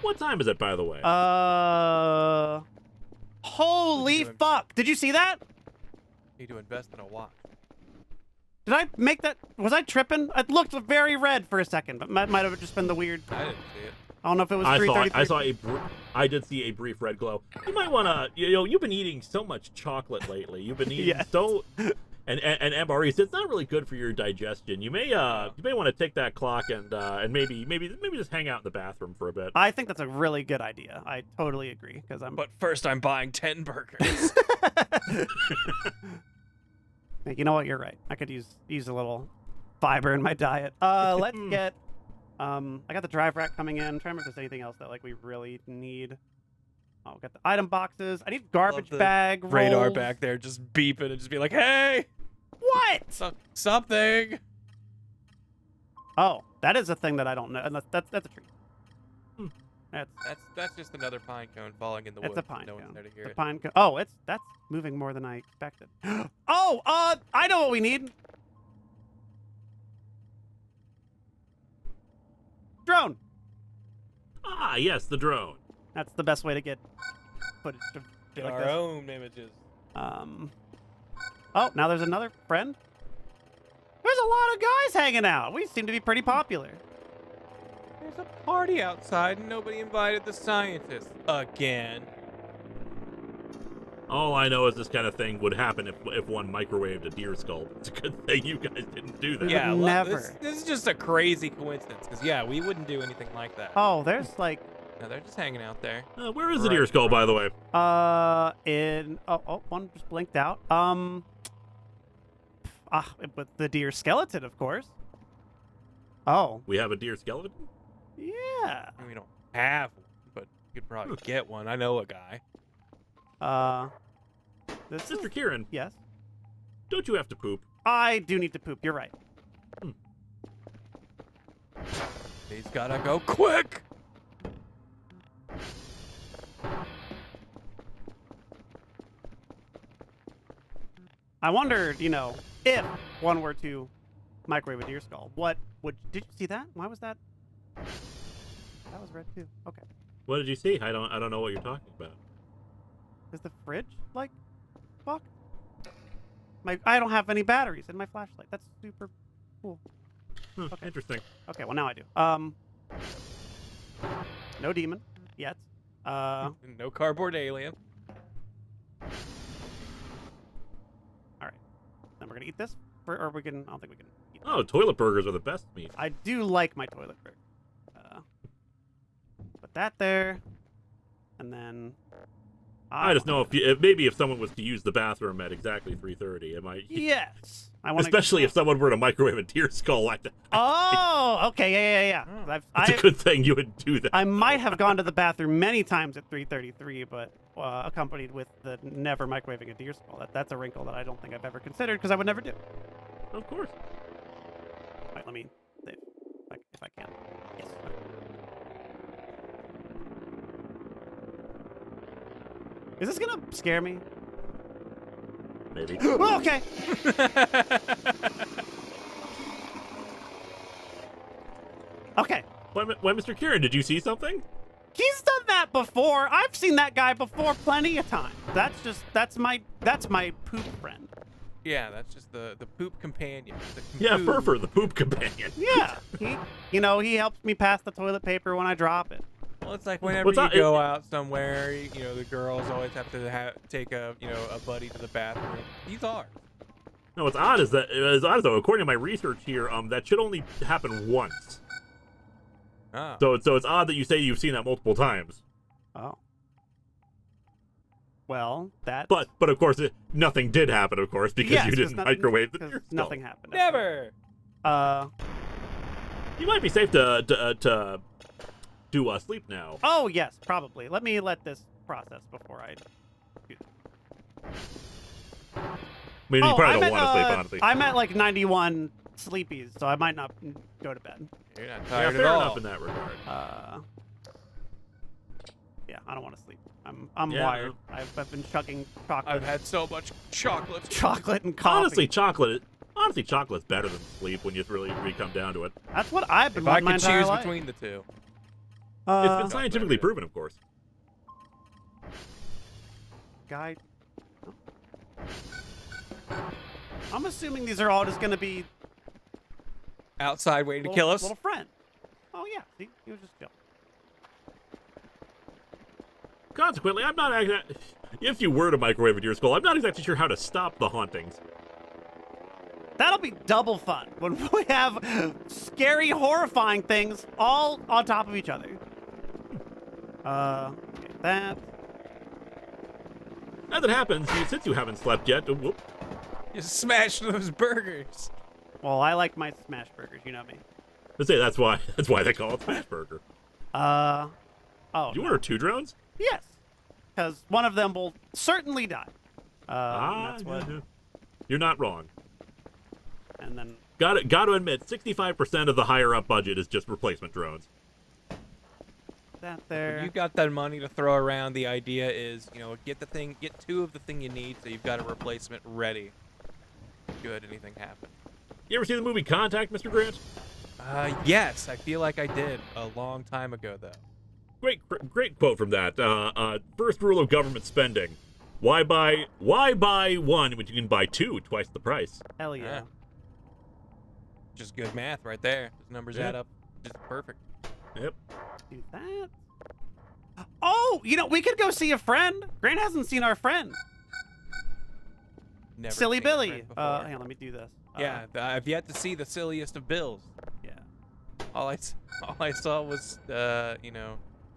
What time is it, by the way? Holy fuck! Did you see that? Need to invest in a watch. Did I make that? Was I tripping? It looked very red for a second, but might have just been the weird. I didn't see it. I don't know if it was 3:33. I did see a brief red glow. You might want to, you've been eating so much chocolate lately. You've been eating Yes. and MREs. It's not really good for your digestion. You may want to take that clock and maybe just hang out in the bathroom for a bit. I think that's a really good idea. I totally agree because I'm. But first, I'm buying 10 burgers. You know what? You're right. I could use a little fiber in my diet. Let's get. I got the drive rack coming in. I'm trying to remember if there's anything else that we really need. Oh, got the item boxes. I need garbage bag rolls. Radar back there just beeping and just be like, hey! What? Something! Oh, that is a thing that I don't know. And that's a tree. That's just another pine cone falling in the woods. It's a pine No cone. one's there to hear The it. pine cone. Oh, that's moving more than I expected. Oh, I know what we need. Drone. Ah, yes, the drone. That's the best way to get footage to be like Our this. own images. Oh, now there's another friend. There's a lot of guys hanging out. We seem to be pretty popular. There's a party outside and nobody invited the scientists. Again. All I know is this kind of thing would happen if one microwaved a deer skull. It's a good thing you guys didn't do that. Yeah, Never. This is just a crazy coincidence, because, yeah, we wouldn't do anything like that. Oh, there's like. No, they're just hanging out there. Where is the deer skull, by the way? One just blinked out. But the deer skeleton, of course. Oh. We have a deer skeleton? Yeah. I mean, we don't have one, but you could probably get one. I know a guy. This Sister is, Kieran, yes. don't you have to poop? I do need to poop. You're right. He's gotta go quick! I wondered, if one were to microwave a deer skull, did you see that? Why was that? That was red too. Okay. What did you see? I don't know what you're talking about. Is the fridge fuck? I don't have any batteries in my flashlight. That's super cool. Okay. Interesting. Okay, well now I do. No demon yet. No cardboard alien. All right. Then we're gonna eat this, or I don't think we can eat. Oh, toilet burgers are the best meat. I do like my toilet burger. Put that there, and then. I just know if someone was to use the bathroom at exactly 3:30, it might. Yes. Especially if someone were to microwave a deer skull like that. Oh, okay, yeah. It's a good thing you would do that. I might have gone to the bathroom many times at 3:33, but accompanied with the never microwaving a deer skull. That's a wrinkle that I don't think I've ever considered because I would never do. Of course. Wait, let me save if I can. Yes. Is this gonna scare me? Maybe. Oh, okay. Okay. Why, Mr. Kieran, did you see something? He's done that before. I've seen that guy before plenty of times. That's my poop friend. Yeah, that's just the poop companion. Yeah, Furfur, the poop companion. Yeah. He helps me pass the toilet paper when I drop it. Well, it's like whenever you go out somewhere, the girls always have to take a buddy to the bathroom. He's ours. No, what's odd is that though, according to my research here, that should only happen once. Oh. So it's odd that you say you've seen that multiple times. Oh. Well, that. But of course, nothing did happen, of course, because Yes, you didn't microwave the 'cause deer skull. nothing happened. Never. You might be safe to sleep now. Oh yes, probably. Let me let this process before I. Do I mean, you probably don't want to sleep, honestly. I'm at like 91 sleepies, so I might not go to bed. You're not Yeah, tired fair at all. enough in that regard. Yeah, I don't want to sleep. I'm Yeah, wired. I've been chugging chocolate. I've had so much chocolate. chocolate and coffee. Honestly, chocolate's better than sleep when you really come down to it. That's what I've been If I wanting my could entire choose life. between the two. It's been scientifically proven, of course. Guy. I'm assuming these are all just gonna be Outside waiting to kill us. little friend. Oh yeah, see, he was just chill. Consequently, I'm not exactly. If you were to microwave a deer skull, I'm not exactly sure how to stop the hauntings. That'll be double fun when we have scary, horrifying things all on top of each other. Okay, that. As it happens, since you haven't slept yet, whoop, You smashed those burgers. Well, I like my smash burgers, you know me. let's say that's why they call it smash burger. Oh. Did you no. order 2 drones? Yes, because one of them will certainly die. That's what. You're not wrong. And then Got to admit, 65% of the higher up budget is just replacement drones. that there. You got that money to throw around. The idea is, get 2 of the thing you need, so you've got a replacement ready. Should anything happen. You ever see the movie Contact, Mr. Grant? Yes, I feel like I did a long time ago, though. Great quote from that. First rule of government spending: why buy one when you can buy 2 twice the price? Hell yeah. Yeah. Just good math right there. Those numbers Yeah. add up. Just perfect. Yep. Do that. Oh, we could go see a friend. Grant hasn't seen our friend, Never Silly seen a Billy. friend before. Hang on, let me do this. Yeah, I've yet to see the silliest of bills. Yeah. All I saw was,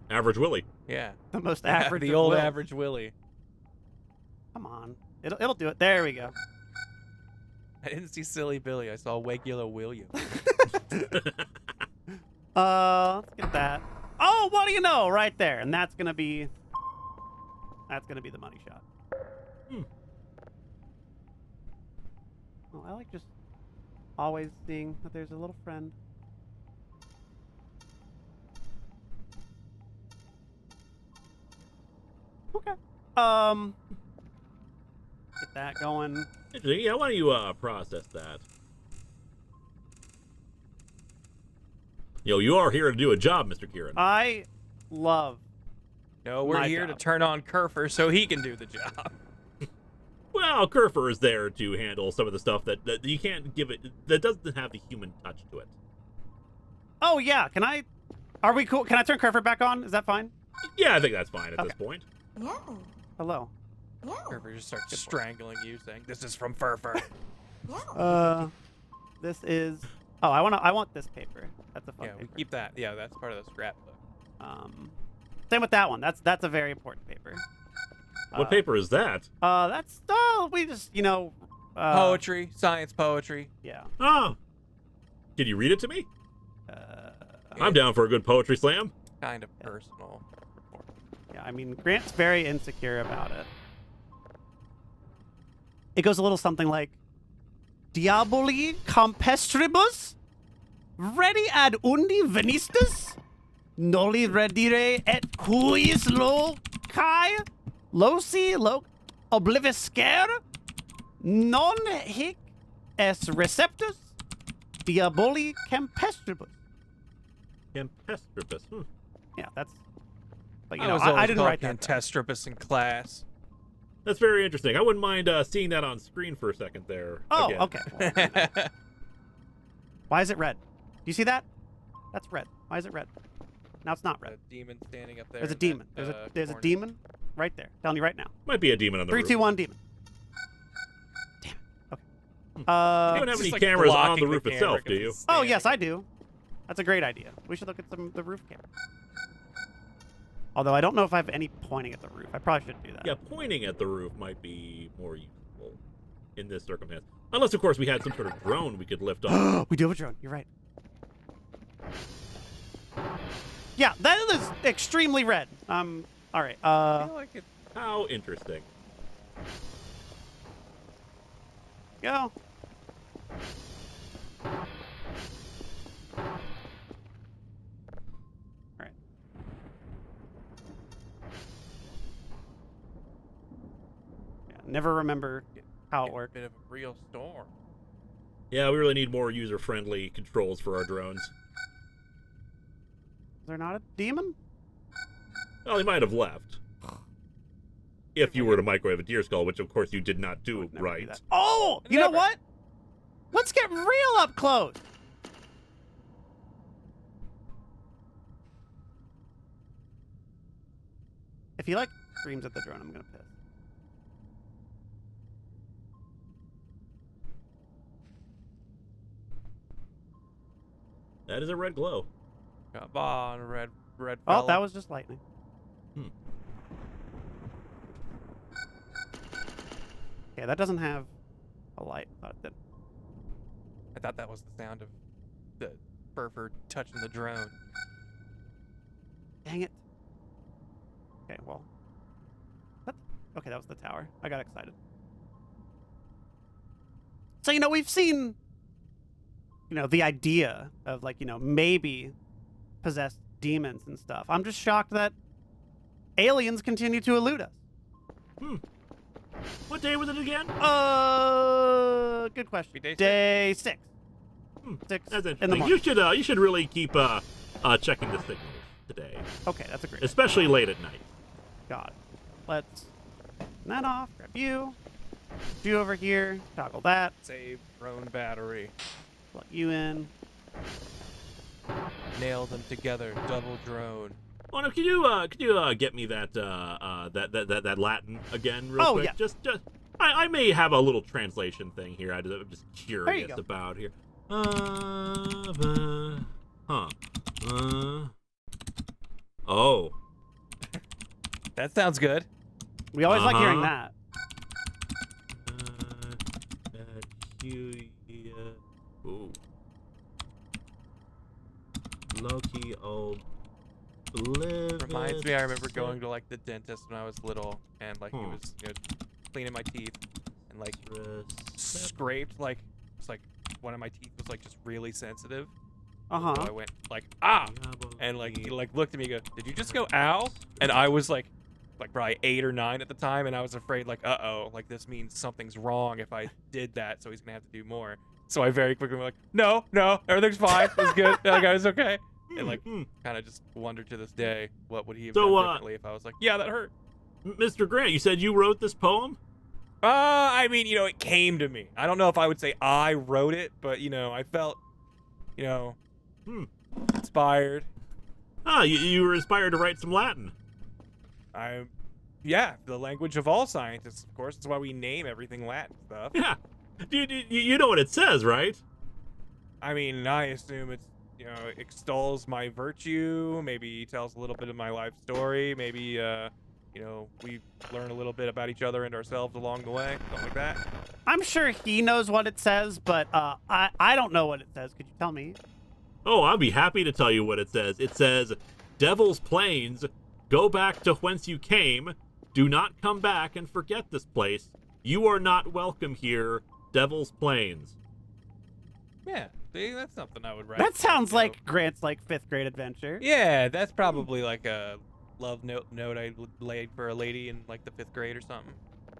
Average Willie. yeah, The most average. the of old Wills. average Willie. Come on, it'll do it. There we go. I didn't see Silly Billy. I saw Regular William. Let's get that. Oh, what do you know? Right there, and that's gonna be the money shot. Oh, I like just always seeing that there's a little friend. Okay. Get that going. Interesting. Yeah, why don't you process that? You are here to do a job, Mr. Kieran. I love. No, we're My here to job. turn on Kerfer so he can do the job. Well, Kerfer is there to handle some of the stuff that you can't give it, that doesn't have the human touch to it. Oh yeah, are we cool? Can I turn Kerfer back on? Is that fine? Yeah, I think that's fine at this Okay. point. No. Hello. No. Kerfer just starts strangling you, saying, "This is from Furfur." No. This is. Oh, I want this paper. That's a fun Yeah, we paper. keep that. Yeah, that's part of the scrapbook. Same with that one. That's a very important paper. What paper is that? That's we just Poetry, science poetry. Yeah. Oh. Can you read it to me? I'm Yeah. down for a good poetry slam. Kind of personal. Yeah. I mean, Grant's very insecure about it. It goes a little something like, "Diaboli compestribus, ready ad undi venistus, noli redire et cuis loci, obliviscere, non hic es receptus, diaboli compestribus." Tempestribus. Yeah, that's. But I was I always didn't called write that. down. Cantestripus in class. That's very interesting. I wouldn't mind seeing that on screen for a second there. Oh, again. okay. Why is it red? Do you see that? That's red. Why is it red? Now it's not A red. demon standing up there. There's a in demon. that, There's a corner. demon right there. Telling you right now. Might be a demon on the 3, roof. 2, 1, demon. Damn it. Okay. You don't have Just, any like, cameras on blocking the roof camera itself, 'cause do you? it's Oh, yes, standing. I do. That's a great idea. We should look at the roof camera. Although I don't know if I have any pointing at the roof. I probably should do that. Yeah, pointing at the roof might be more useful in this circumstance. Unless, of course, we had some sort of drone we could lift off. We do have a drone. You're right. Yeah, that is extremely red. All right. I feel like it. How interesting. Go. Alright. Yeah, never remember how it worked. Bit of a real storm. Yeah, we really need more user-friendly controls for our drones. Is there not a demon? Well, they might have left. If you were to microwave a deer skull, which of course you did not do, Never do right? that. Oh, you know Never. what? Let's get real up close. If he like screams at the drone, I'm gonna piss. That is a red glow. Come on, red Oh, fella. that was just lightning. Hmm. Okay, that doesn't have a light. Thought it did. I thought that was the sound of the fur touching the drone. Dang it. Okay, well. What? Okay, that was the tower. I got excited. So, you know, we've seen, you know, the idea of, like, you know, maybe possessed demons and stuff. I'm just shocked that aliens continue to elude us. What day was it again? Good question. Be day six? Day 6. 6 That's in the interesting. morning. You should really keep checking the signals today, Okay, that's a great especially late at night. God. Let's turn that off. Grab you. Put you over here. Toggle that. Save drone battery. Plug you in. Nail them together. Double drone. Oh no, could you get me that that Latin again real Oh, quick? yeah. Just I may have a little translation thing here. I'm just you curious go. about here. Oh. That sounds good. We always like hearing Uh-huh. that. Ooh. Loki old. Reminds me, I remember going to like the dentist when I was little, and like he Hmm. was, you know, cleaning my teeth, and like scraped like it's like one of my teeth was like just really sensitive. Uh-huh. So I went like and like he like looked at me and go, "Did you just go ow?" And I was like probably 8 or 9 at the time, and I was afraid like like this means something's wrong if I did that, so he's gonna have to do more. So I very quickly went like, no, everything's fine, it's good, like I was okay. And like kind of just wonder to this day, what would he have So, done differently if I was like, yeah, that hurt. Mr. Grant, you said you wrote this poem? I mean, you know, it came to me. I don't know if I would say I wrote it, but you know, I felt, you know, inspired. Ah, you were inspired to write some Latin. Yeah, the language of all scientists, of course. That's why we name everything Latin stuff. Yeah. You know what it says, right? I mean, I assume it's, you know, extols my virtue, maybe tells a little bit of my life story, maybe, you know, we learn a little bit about each other and ourselves along the way, something like that. I'm sure he knows what it says, but I don't know what it says. Could you tell me? Oh, I'll be happy to tell you what it says. It says, Devil's Plains, go back to whence you came. Do not come back and forget this place. You are not welcome here, Devil's Plains. Yeah, see, that's something I would write. That sounds you know. like Grant's like 5th grade adventure. Yeah, that's probably like a love note I laid for a lady in like the 5th grade or something.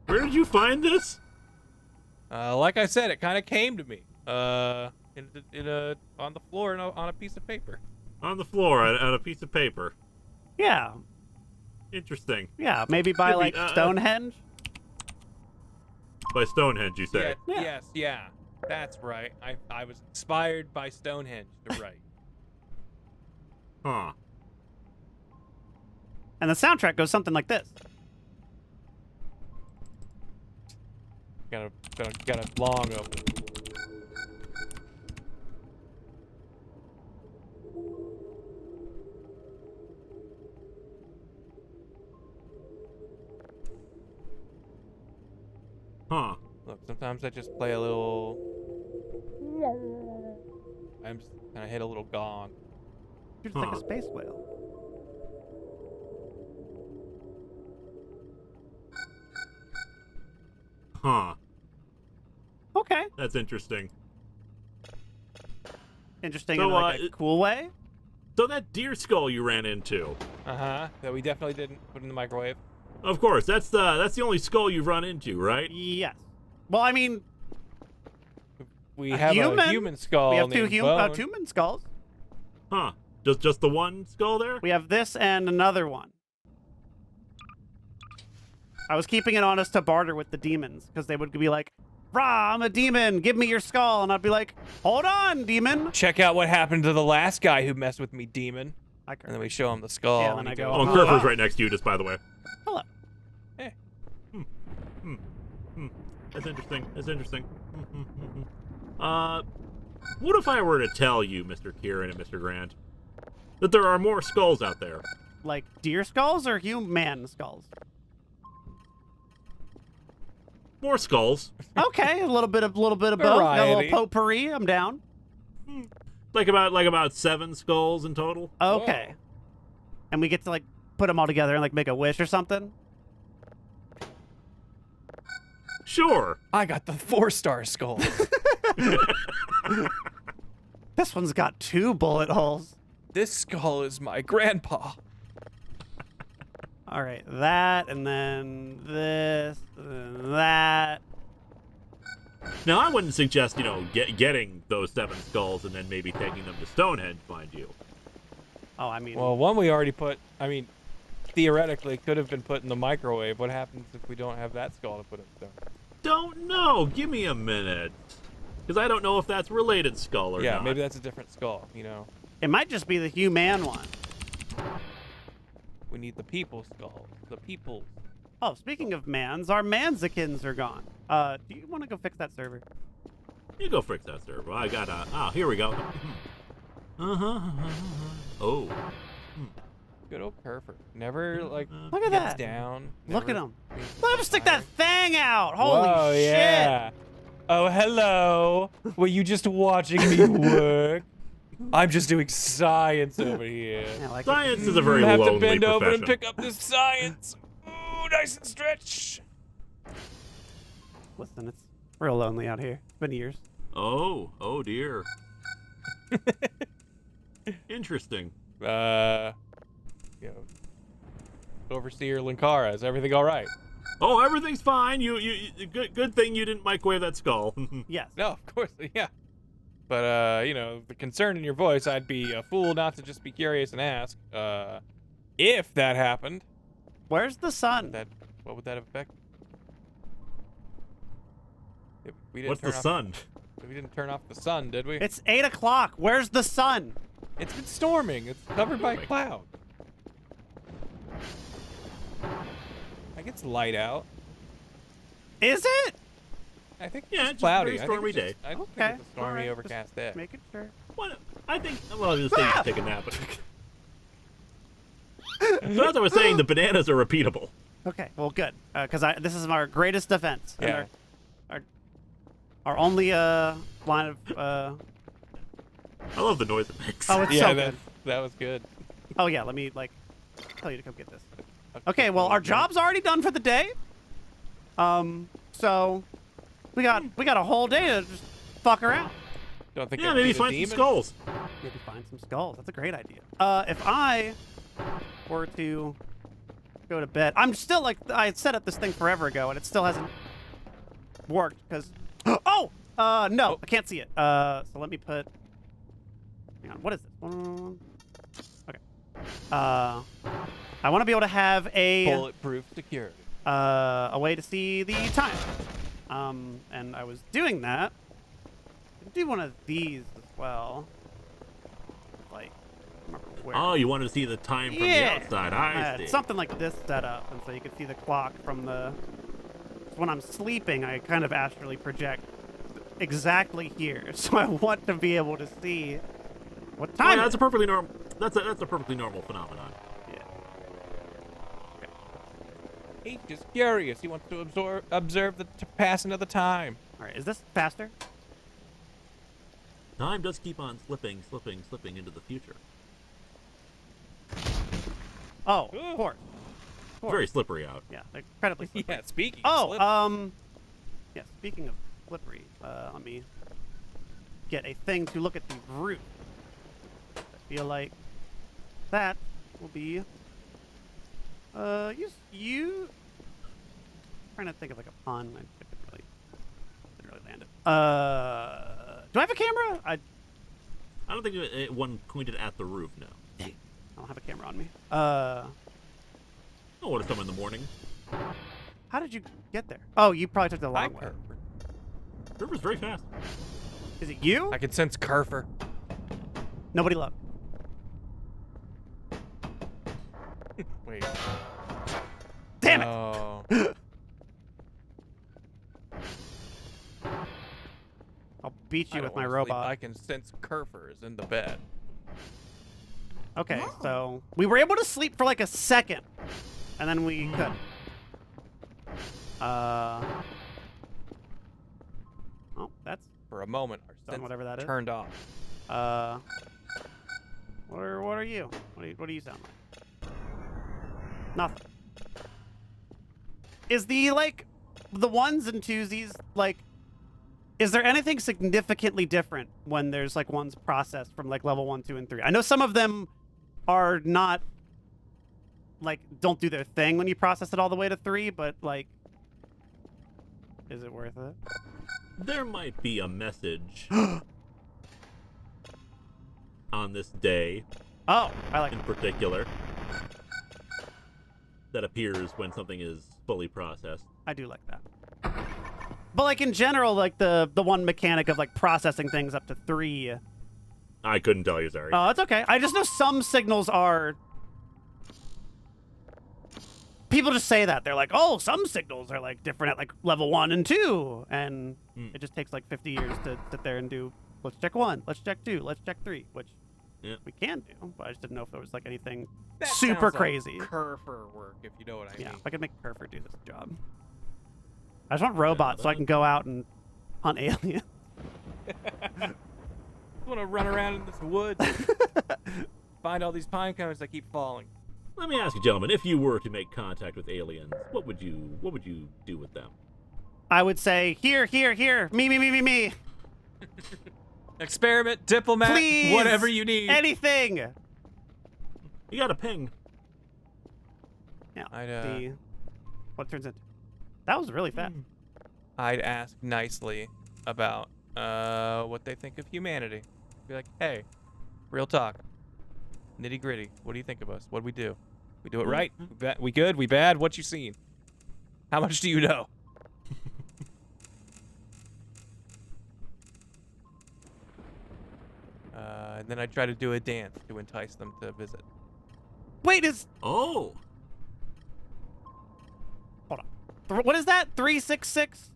Where did you find this? Like I said, it kind of came to me. On the floor on a piece of paper. On the floor on a piece of paper. Yeah. Interesting. Yeah, maybe by Could be, like Stonehenge. By Stonehenge, you say? Yeah, Yeah. Yes, yeah, that's right. I was inspired by Stonehenge to write. Huh. And the soundtrack goes something like this. got a long Huh. Look, sometimes I just play a little. I'm just gonna hit a little gong. You're just like Huh. a space whale. Huh. Okay. That's interesting. Interesting So, in like a cool way. So that deer skull you ran into. That we definitely didn't put in the microwave. Of course, that's the only skull you've run into, right? Yes. Well, I mean, We A have human? a human skull. we have two named Bone. human skulls. Huh. Just the one skull there? We have this and another one. I was keeping it honest to barter with the demons because they would be like, "Rah, I'm a demon. Give me your skull," and I'd be like, "Hold on, demon." Check out what happened to the last guy who messed with me, demon. I And then we show him the skull. Yeah, then and I he go, goes, Oh, and Oh, Kerfer's wow. right next to you, just by the way. Hello. Hey. That's interesting. That's interesting. What if I were to tell you, Mr. Kieran and Mr. Grant, that there are more skulls out there? Like deer skulls or human skulls? More skulls. Okay, a little bit of both. Got a Variety. little potpourri. I'm down. Like about 7 skulls in total. Okay. And we get to like put them all together and like make a wish or something. Sure. I got the 4-star skull. This one's got 2 bullet holes. This skull is my grandpa. All right, that and then this and that. Now, I wouldn't suggest, getting those 7 skulls and then maybe taking them to Stonehenge, mind you. Oh, I mean, Well, one we already put. I mean, theoretically, could have been put in the microwave. What happens if we don't have that skull to put in there? Don't know. Give me a minute. Because I don't know if that's related skull or Yeah, not. maybe that's a different skull. it might just be the human one. We need the people skull. The people. Oh, speaking of mans, our manzikins are gone. Do you want to go fix that server? You go fix that server. I got here we go. Oh. Good old Kerfer. Never like Look at gets that. down. Look at never him. being Let him stick that tired. thing out. Holy Whoa, shit. yeah. Oh, hello. Were you just watching me work? I'm just doing science over here. Yeah, like Science is a very I have lonely to bend over and profession. pick up this science. Ooh, nice and stretch. Listen, it's real lonely out here. It's been years. Oh dear. Interesting. Overseer Linkara, is everything all right? Oh, everything's fine. You good thing you didn't microwave that skull. Yes. No, of course, yeah. But the concern in your voice, I'd be a fool not to just be curious and ask. If that happened, Where's the sun? what would that affect? If we didn't What's the turn off- sun? We didn't turn off the sun, did we? It's 8 o'clock. Where's the sun? It's been storming. It's covered by Storming. cloud. I think it's light out. Is it? I think Yeah, it's it's just a cloudy. very I think stormy it's just- day. I don't Okay. think it's a stormy, alright, overcast day. just making sure. What? I think. Well, I was just saying you should take a nap. So as I was saying, the bananas are repeatable. Okay, well, good. Because this is our greatest defense. And Yeah. our only line of. I love the noise it makes. Oh, it's Yeah, so that, good. that was good. Oh, yeah, let me, tell you to come get this. Okay, well, our job's already done for the day. So we got a whole day to just fuck around. Don't think Yeah, I'd maybe be the find some demon. skulls. Maybe find some skulls. That's a great idea. If I were to go to bed, I'm still like I had set up this thing forever ago, and it still hasn't worked because. No, I can't see it. So let me put. Hang on, what is this? Okay. I want to be able to have a Bulletproof security. way to see the time. And I was doing that. I do one of these as well. Like, I don't remember where. Oh, you wanted to see the time from the Yeah. outside. I see. It's something like this setup, and so you can see the clock from the. When I'm sleeping, I kind of astrally project exactly here, so I want to be able to see what Oh, time. yeah, it that's a perfectly normal. That's a perfectly normal phenomenon. is. Yeah. He's just curious. He wants to observe the passing of the time. All right, is this faster? Time does keep on slipping into the future. Oh, Ooh. of course. Very slippery out. Yeah, incredibly slippery. Yeah, speaking. Oh, of slip- yeah. Speaking of slippery, let me get a thing to look at the roof. I feel like that will be. You. Trying to think of like a pun. I didn't really land it. Do I have a camera? I I don't think one pointed at the roof. No. I don't have a camera on me. Oh, what if someone in the morning? How did you get there? Oh, you probably took the long way. River's very fast. Is it you? I can sense Kerfer. Nobody look. Wait. Damn it! Oh. I'll beat I you don't with my wanna sleep. robot. I can sense Kerfer is in the bed. Okay, so we were able to sleep for like a second, and then we couldn't. Oh, that's For a moment, our done sense whatever that is. turned off. What are you? What do you sound like? Nothing. Is the like the ones and twosies like? Is there anything significantly different when there's like ones processed from like level 1, 2, and 3? I know some of them are not like don't do their thing when you process it all the way to 3, but like, is it worth it? There might be a message on this day Oh, I like in it. particular that appears when something is fully processed. I do like that. But like in general, like the one mechanic of like processing things up to 3. I couldn't tell you, sorry. Oh, it's okay. I just know some signals are. People just say that they're like, oh, some signals are like different at like level 1 and 2, and it just takes like 50 years to sit there and do. Let's check 1, let's check 2, let's check 3, which we can do. But I just didn't know if there was like anything That super sounds like crazy. Kerfer work, if you know what I Yeah, mean. if I could make Kerfer do this job. I just want robots so I can go out and hunt aliens. I want to run around in this woods, find all these pine cones that keep falling. Let me ask you, gentlemen, if you were to make contact with aliens, what would you do with them? I would say, here, me. Experiment, diplomat, Please, whatever you need. Anything. You got a ping. Yeah. I'd, See what it turns into. That was really fast. I'd ask nicely about what they think of humanity. Be like, hey, real talk, nitty gritty. What do you think of us? What do we do? We do it right? We good? We bad? What you seen? How much do you know? And then I try to do a dance to entice them to visit. Wait, is Oh, hold on. What is that? 366?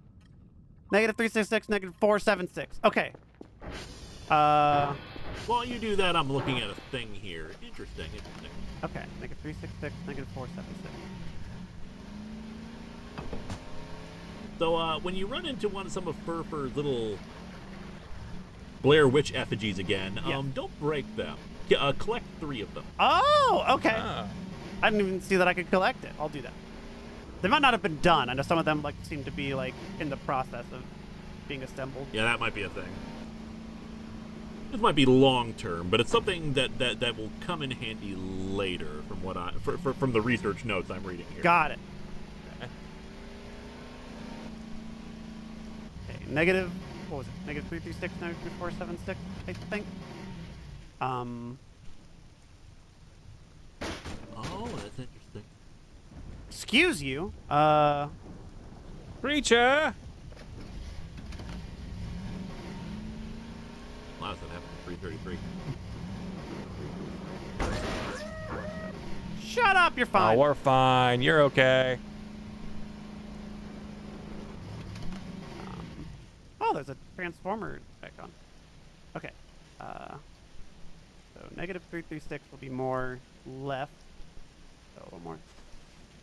Negative 366, negative 476. Okay. while you do that, I'm looking at a thing here. Interesting. Okay. Negative 366, negative 476. So, when you run into some of Furfur's little Blair Witch effigies again, Yeah. don't break them. Collect 3 of them. Oh, okay. Ah. I didn't even see that I could collect it. I'll do that. They might not have been done. I know some of them like seem to be like in the process of being assembled. Yeah, that might be a thing. This might be long term, but it's something that will come in handy later, from what from the research notes I'm reading here. Got it. Okay, negative. What was it? Negative 336, negative 476. I think. Oh, that's interesting. Excuse you. Creature! Last that happened at 3:33. Shut up. You're Oh, fine. we're fine. You're okay. Oh, there's a transformer icon. Okay. So negative 336 will be more left. So a little more.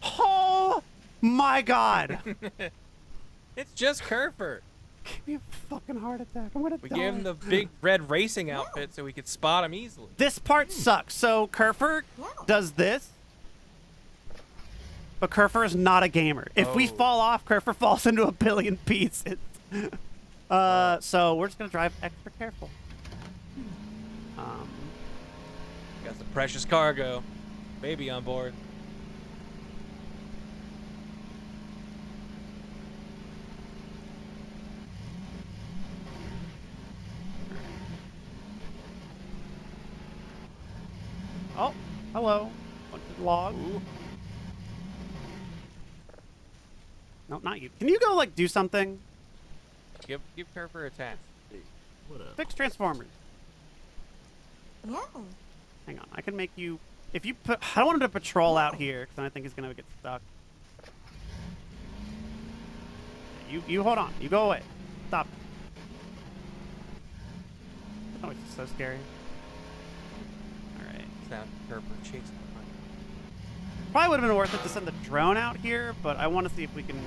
Oh! My God. It's just Kerfer. Give me a fucking heart attack. I'm gonna We die. gave him the big red racing outfit so we could spot him easily. This part sucks. So Kerfer does this, but Kerfer is not a gamer. If we Oh. fall off, Kerfer falls into a billion pieces. So we're just gonna drive extra careful. Got some precious cargo. Baby on board. Oh, hello. Bunch of log. Ooh. No, not you. Can you go like do something? Give Kerfer a task. What up? Fix transformers. No. Hang on, I can make you. If you put, I don't want him to patrol out here because I think he's gonna get stuck. You hold on. You go away. Stop. Oh, it's so scary. All right. Now Kerfer chasing him. Probably would have been worth it to send the drone out here, but I want to see if we can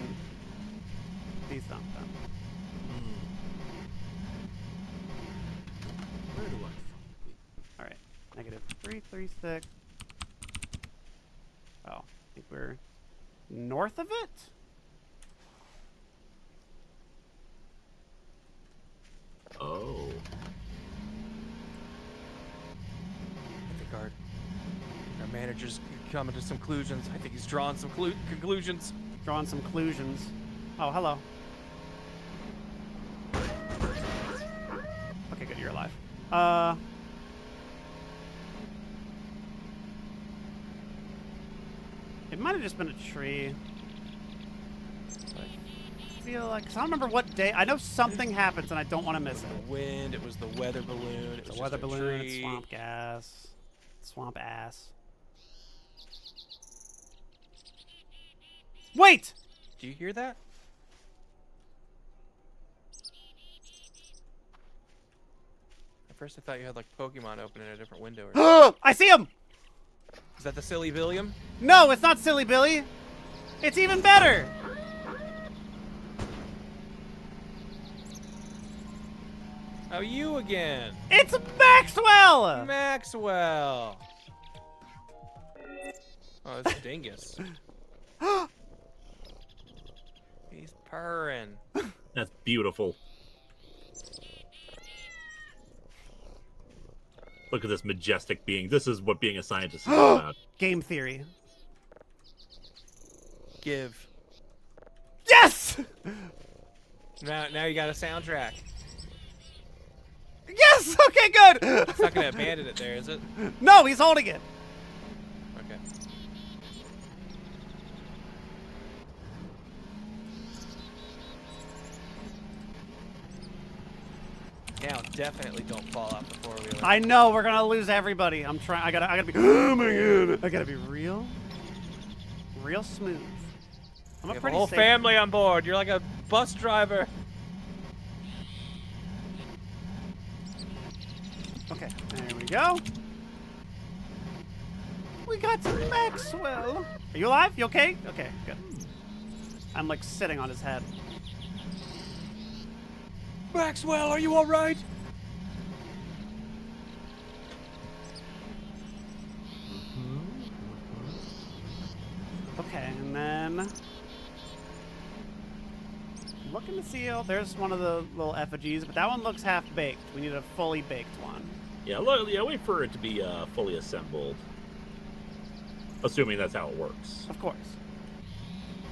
see something. Where do All right. -336. Oh, I think we're north of it. Oh. I think our manager's coming to some conclusions. I think he's drawn some conclusions. Drawing some conclusions. Oh, hello. Okay, good. You're alive. It might have just been a tree. But I feel like, 'cause I don't remember what day. I know something happens and I don't want to miss The it. wind. It was the weather balloon. It was The just weather a balloon, it's tree. swamp gas, swamp ass. Wait! Do you hear that? At first, I thought you had like Pokemon open in a different window. Or I see him! Is that the silly Billiam? No, it's not Silly Billy. It's even better. Oh, you again. It's Maxwell! Maxwell. Oh, it's Dingus. He's purring. That's beautiful. Look at this majestic being. This is what being a scientist is about. Game theory. Give. Yes! Now you got a soundtrack. Yes! Okay, good! It's not gonna abandon it there, is it? No, he's holding it. Okay. Now definitely don't fall off the four-wheeler. I know, we're gonna lose everybody. I'm trying, I gotta be, oh my god. I gotta be real smooth. I'm You a have a pretty whole safe- family on board. You're like a bus driver. Okay, there we go. We got some Maxwell. Are you alive? You okay? Okay, good. I'm like sitting on his head. Maxwell, are you all right? Okay, and then looking to see. Oh, there's one of the little effigies, but that one looks half baked. We need a fully baked one. Yeah, look, yeah, wait for it to be fully assembled. Assuming that's how it works. Of course.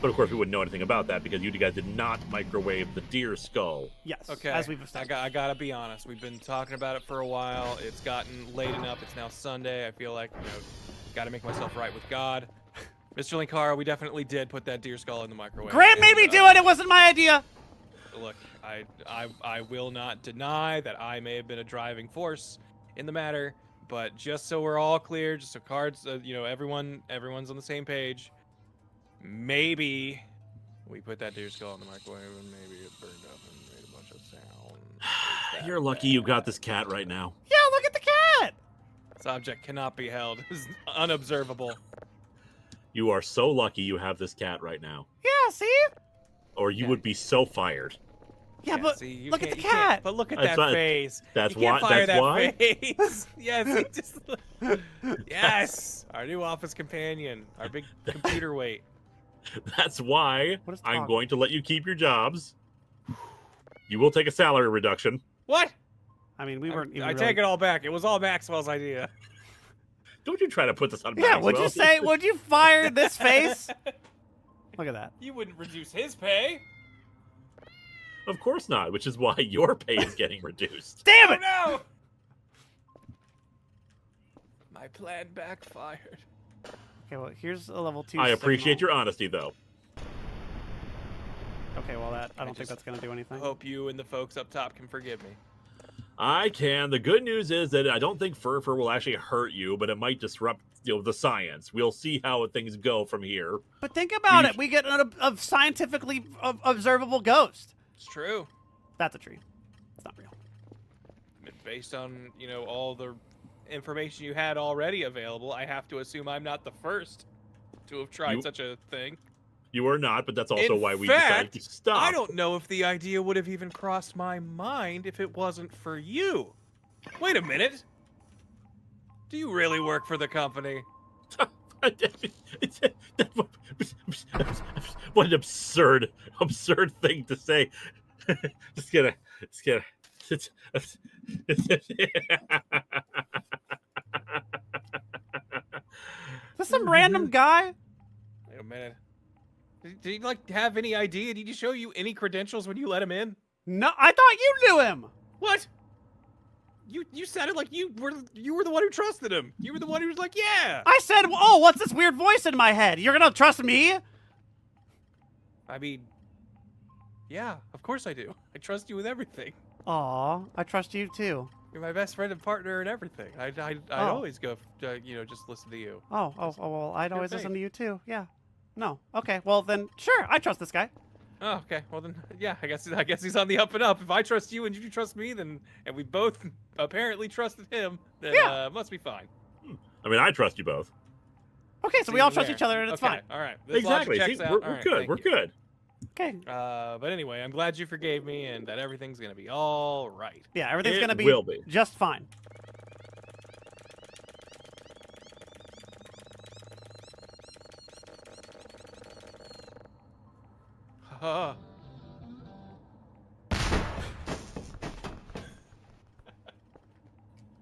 But of course, we wouldn't know anything about that because you guys did not microwave the deer skull. Yes. Okay. As we've established. I gotta be honest. We've been talking about it for a while. It's gotten late enough. It's now Sunday. I feel like, gotta make myself right with God. Mr. Linkara, we definitely did put that deer skull in the microwave. Grant made me And, do it. It wasn't my idea. Look, I will not deny that I may have been a driving force in the matter, but just so we're all clear, just so cards, everyone's on the same page. Maybe we put that deer skull in the microwave and maybe it burned up and made a bunch of sound. Is that You're lucky bad? you got this cat right now. Yeah, look at the cat. This object cannot be held. It's unobservable. You are so lucky you have this cat right now, Yeah, see? or you Yeah. would be so fired. Yeah, but see, you look at can't- the you can't- cat. But look at That's that why- face. that's you can't why- fire that's that why? face. Yes, he just. Yes, our new office companion, our big computer weight. That's why What is I'm talk? going to let you keep your jobs. You will take a salary reduction. What? I mean, we weren't even I really... take it all back. It was all Maxwell's idea. Don't you try to put this on Yeah, Maxwell. would you say, would you fire this face? Look at that. You wouldn't reduce his pay. Of course not, which is why your pay is getting reduced. Damn Oh it! no! My plan backfired. Okay, well, here's a level 2 I appreciate signal. your honesty, though. Okay, well, I don't think just that's going to do anything. I hope you and the folks up top can forgive me. I can. The good news is that I don't think Fur will actually hurt you, but it might disrupt the science. We'll see how things go from here. But think about We- it. We get a scientifically observable ghost. It's true. That's a tree. It's not real. I mean, based on, all the information you had already available, I have to assume I'm not the first to have tried You- such a thing. You are not, but that's also In why we fact, decided to stop. I don't know if the idea would have even crossed my mind if it wasn't for you. Wait a minute. Do you really work for the company? What an absurd thing to say. Just gonna. Is this some random guy? Wait a minute. Did he have any idea? Did he show you any credentials when you let him in? No, I thought you knew him. What? You sounded like you were the one who trusted him. You were the one who was like, yeah. I said, oh, what's this weird voice in my head? You're going to trust me? I mean, yeah, of course I do. I trust you with everything. Aw, I trust you too. You're my best friend and partner and everything. I'd Oh. always go, just listen to you. Oh, well, I'd always faith. listen to you too. Yeah. No. Okay, well then, sure, I trust this guy. Oh, okay. Well then, yeah. I guess he's on the up and up. If I trust you and you trust me, and we both apparently trusted him, then Yeah. must be fine. I mean, I trust you both. Okay, so we See all you trust there. each other and it's Okay, fine. All right. This logic Exactly. checks See, out. we're All right, good. thank We're you. good. Okay. But anyway, I'm glad you forgave me and that everything's gonna be all right. Yeah, everything's It going to will be. just fine. Huh.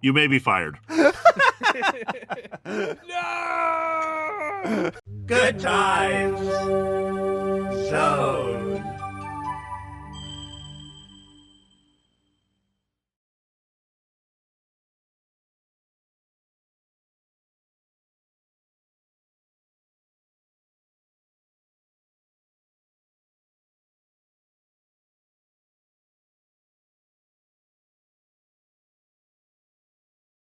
You may be fired. No! Good times. So.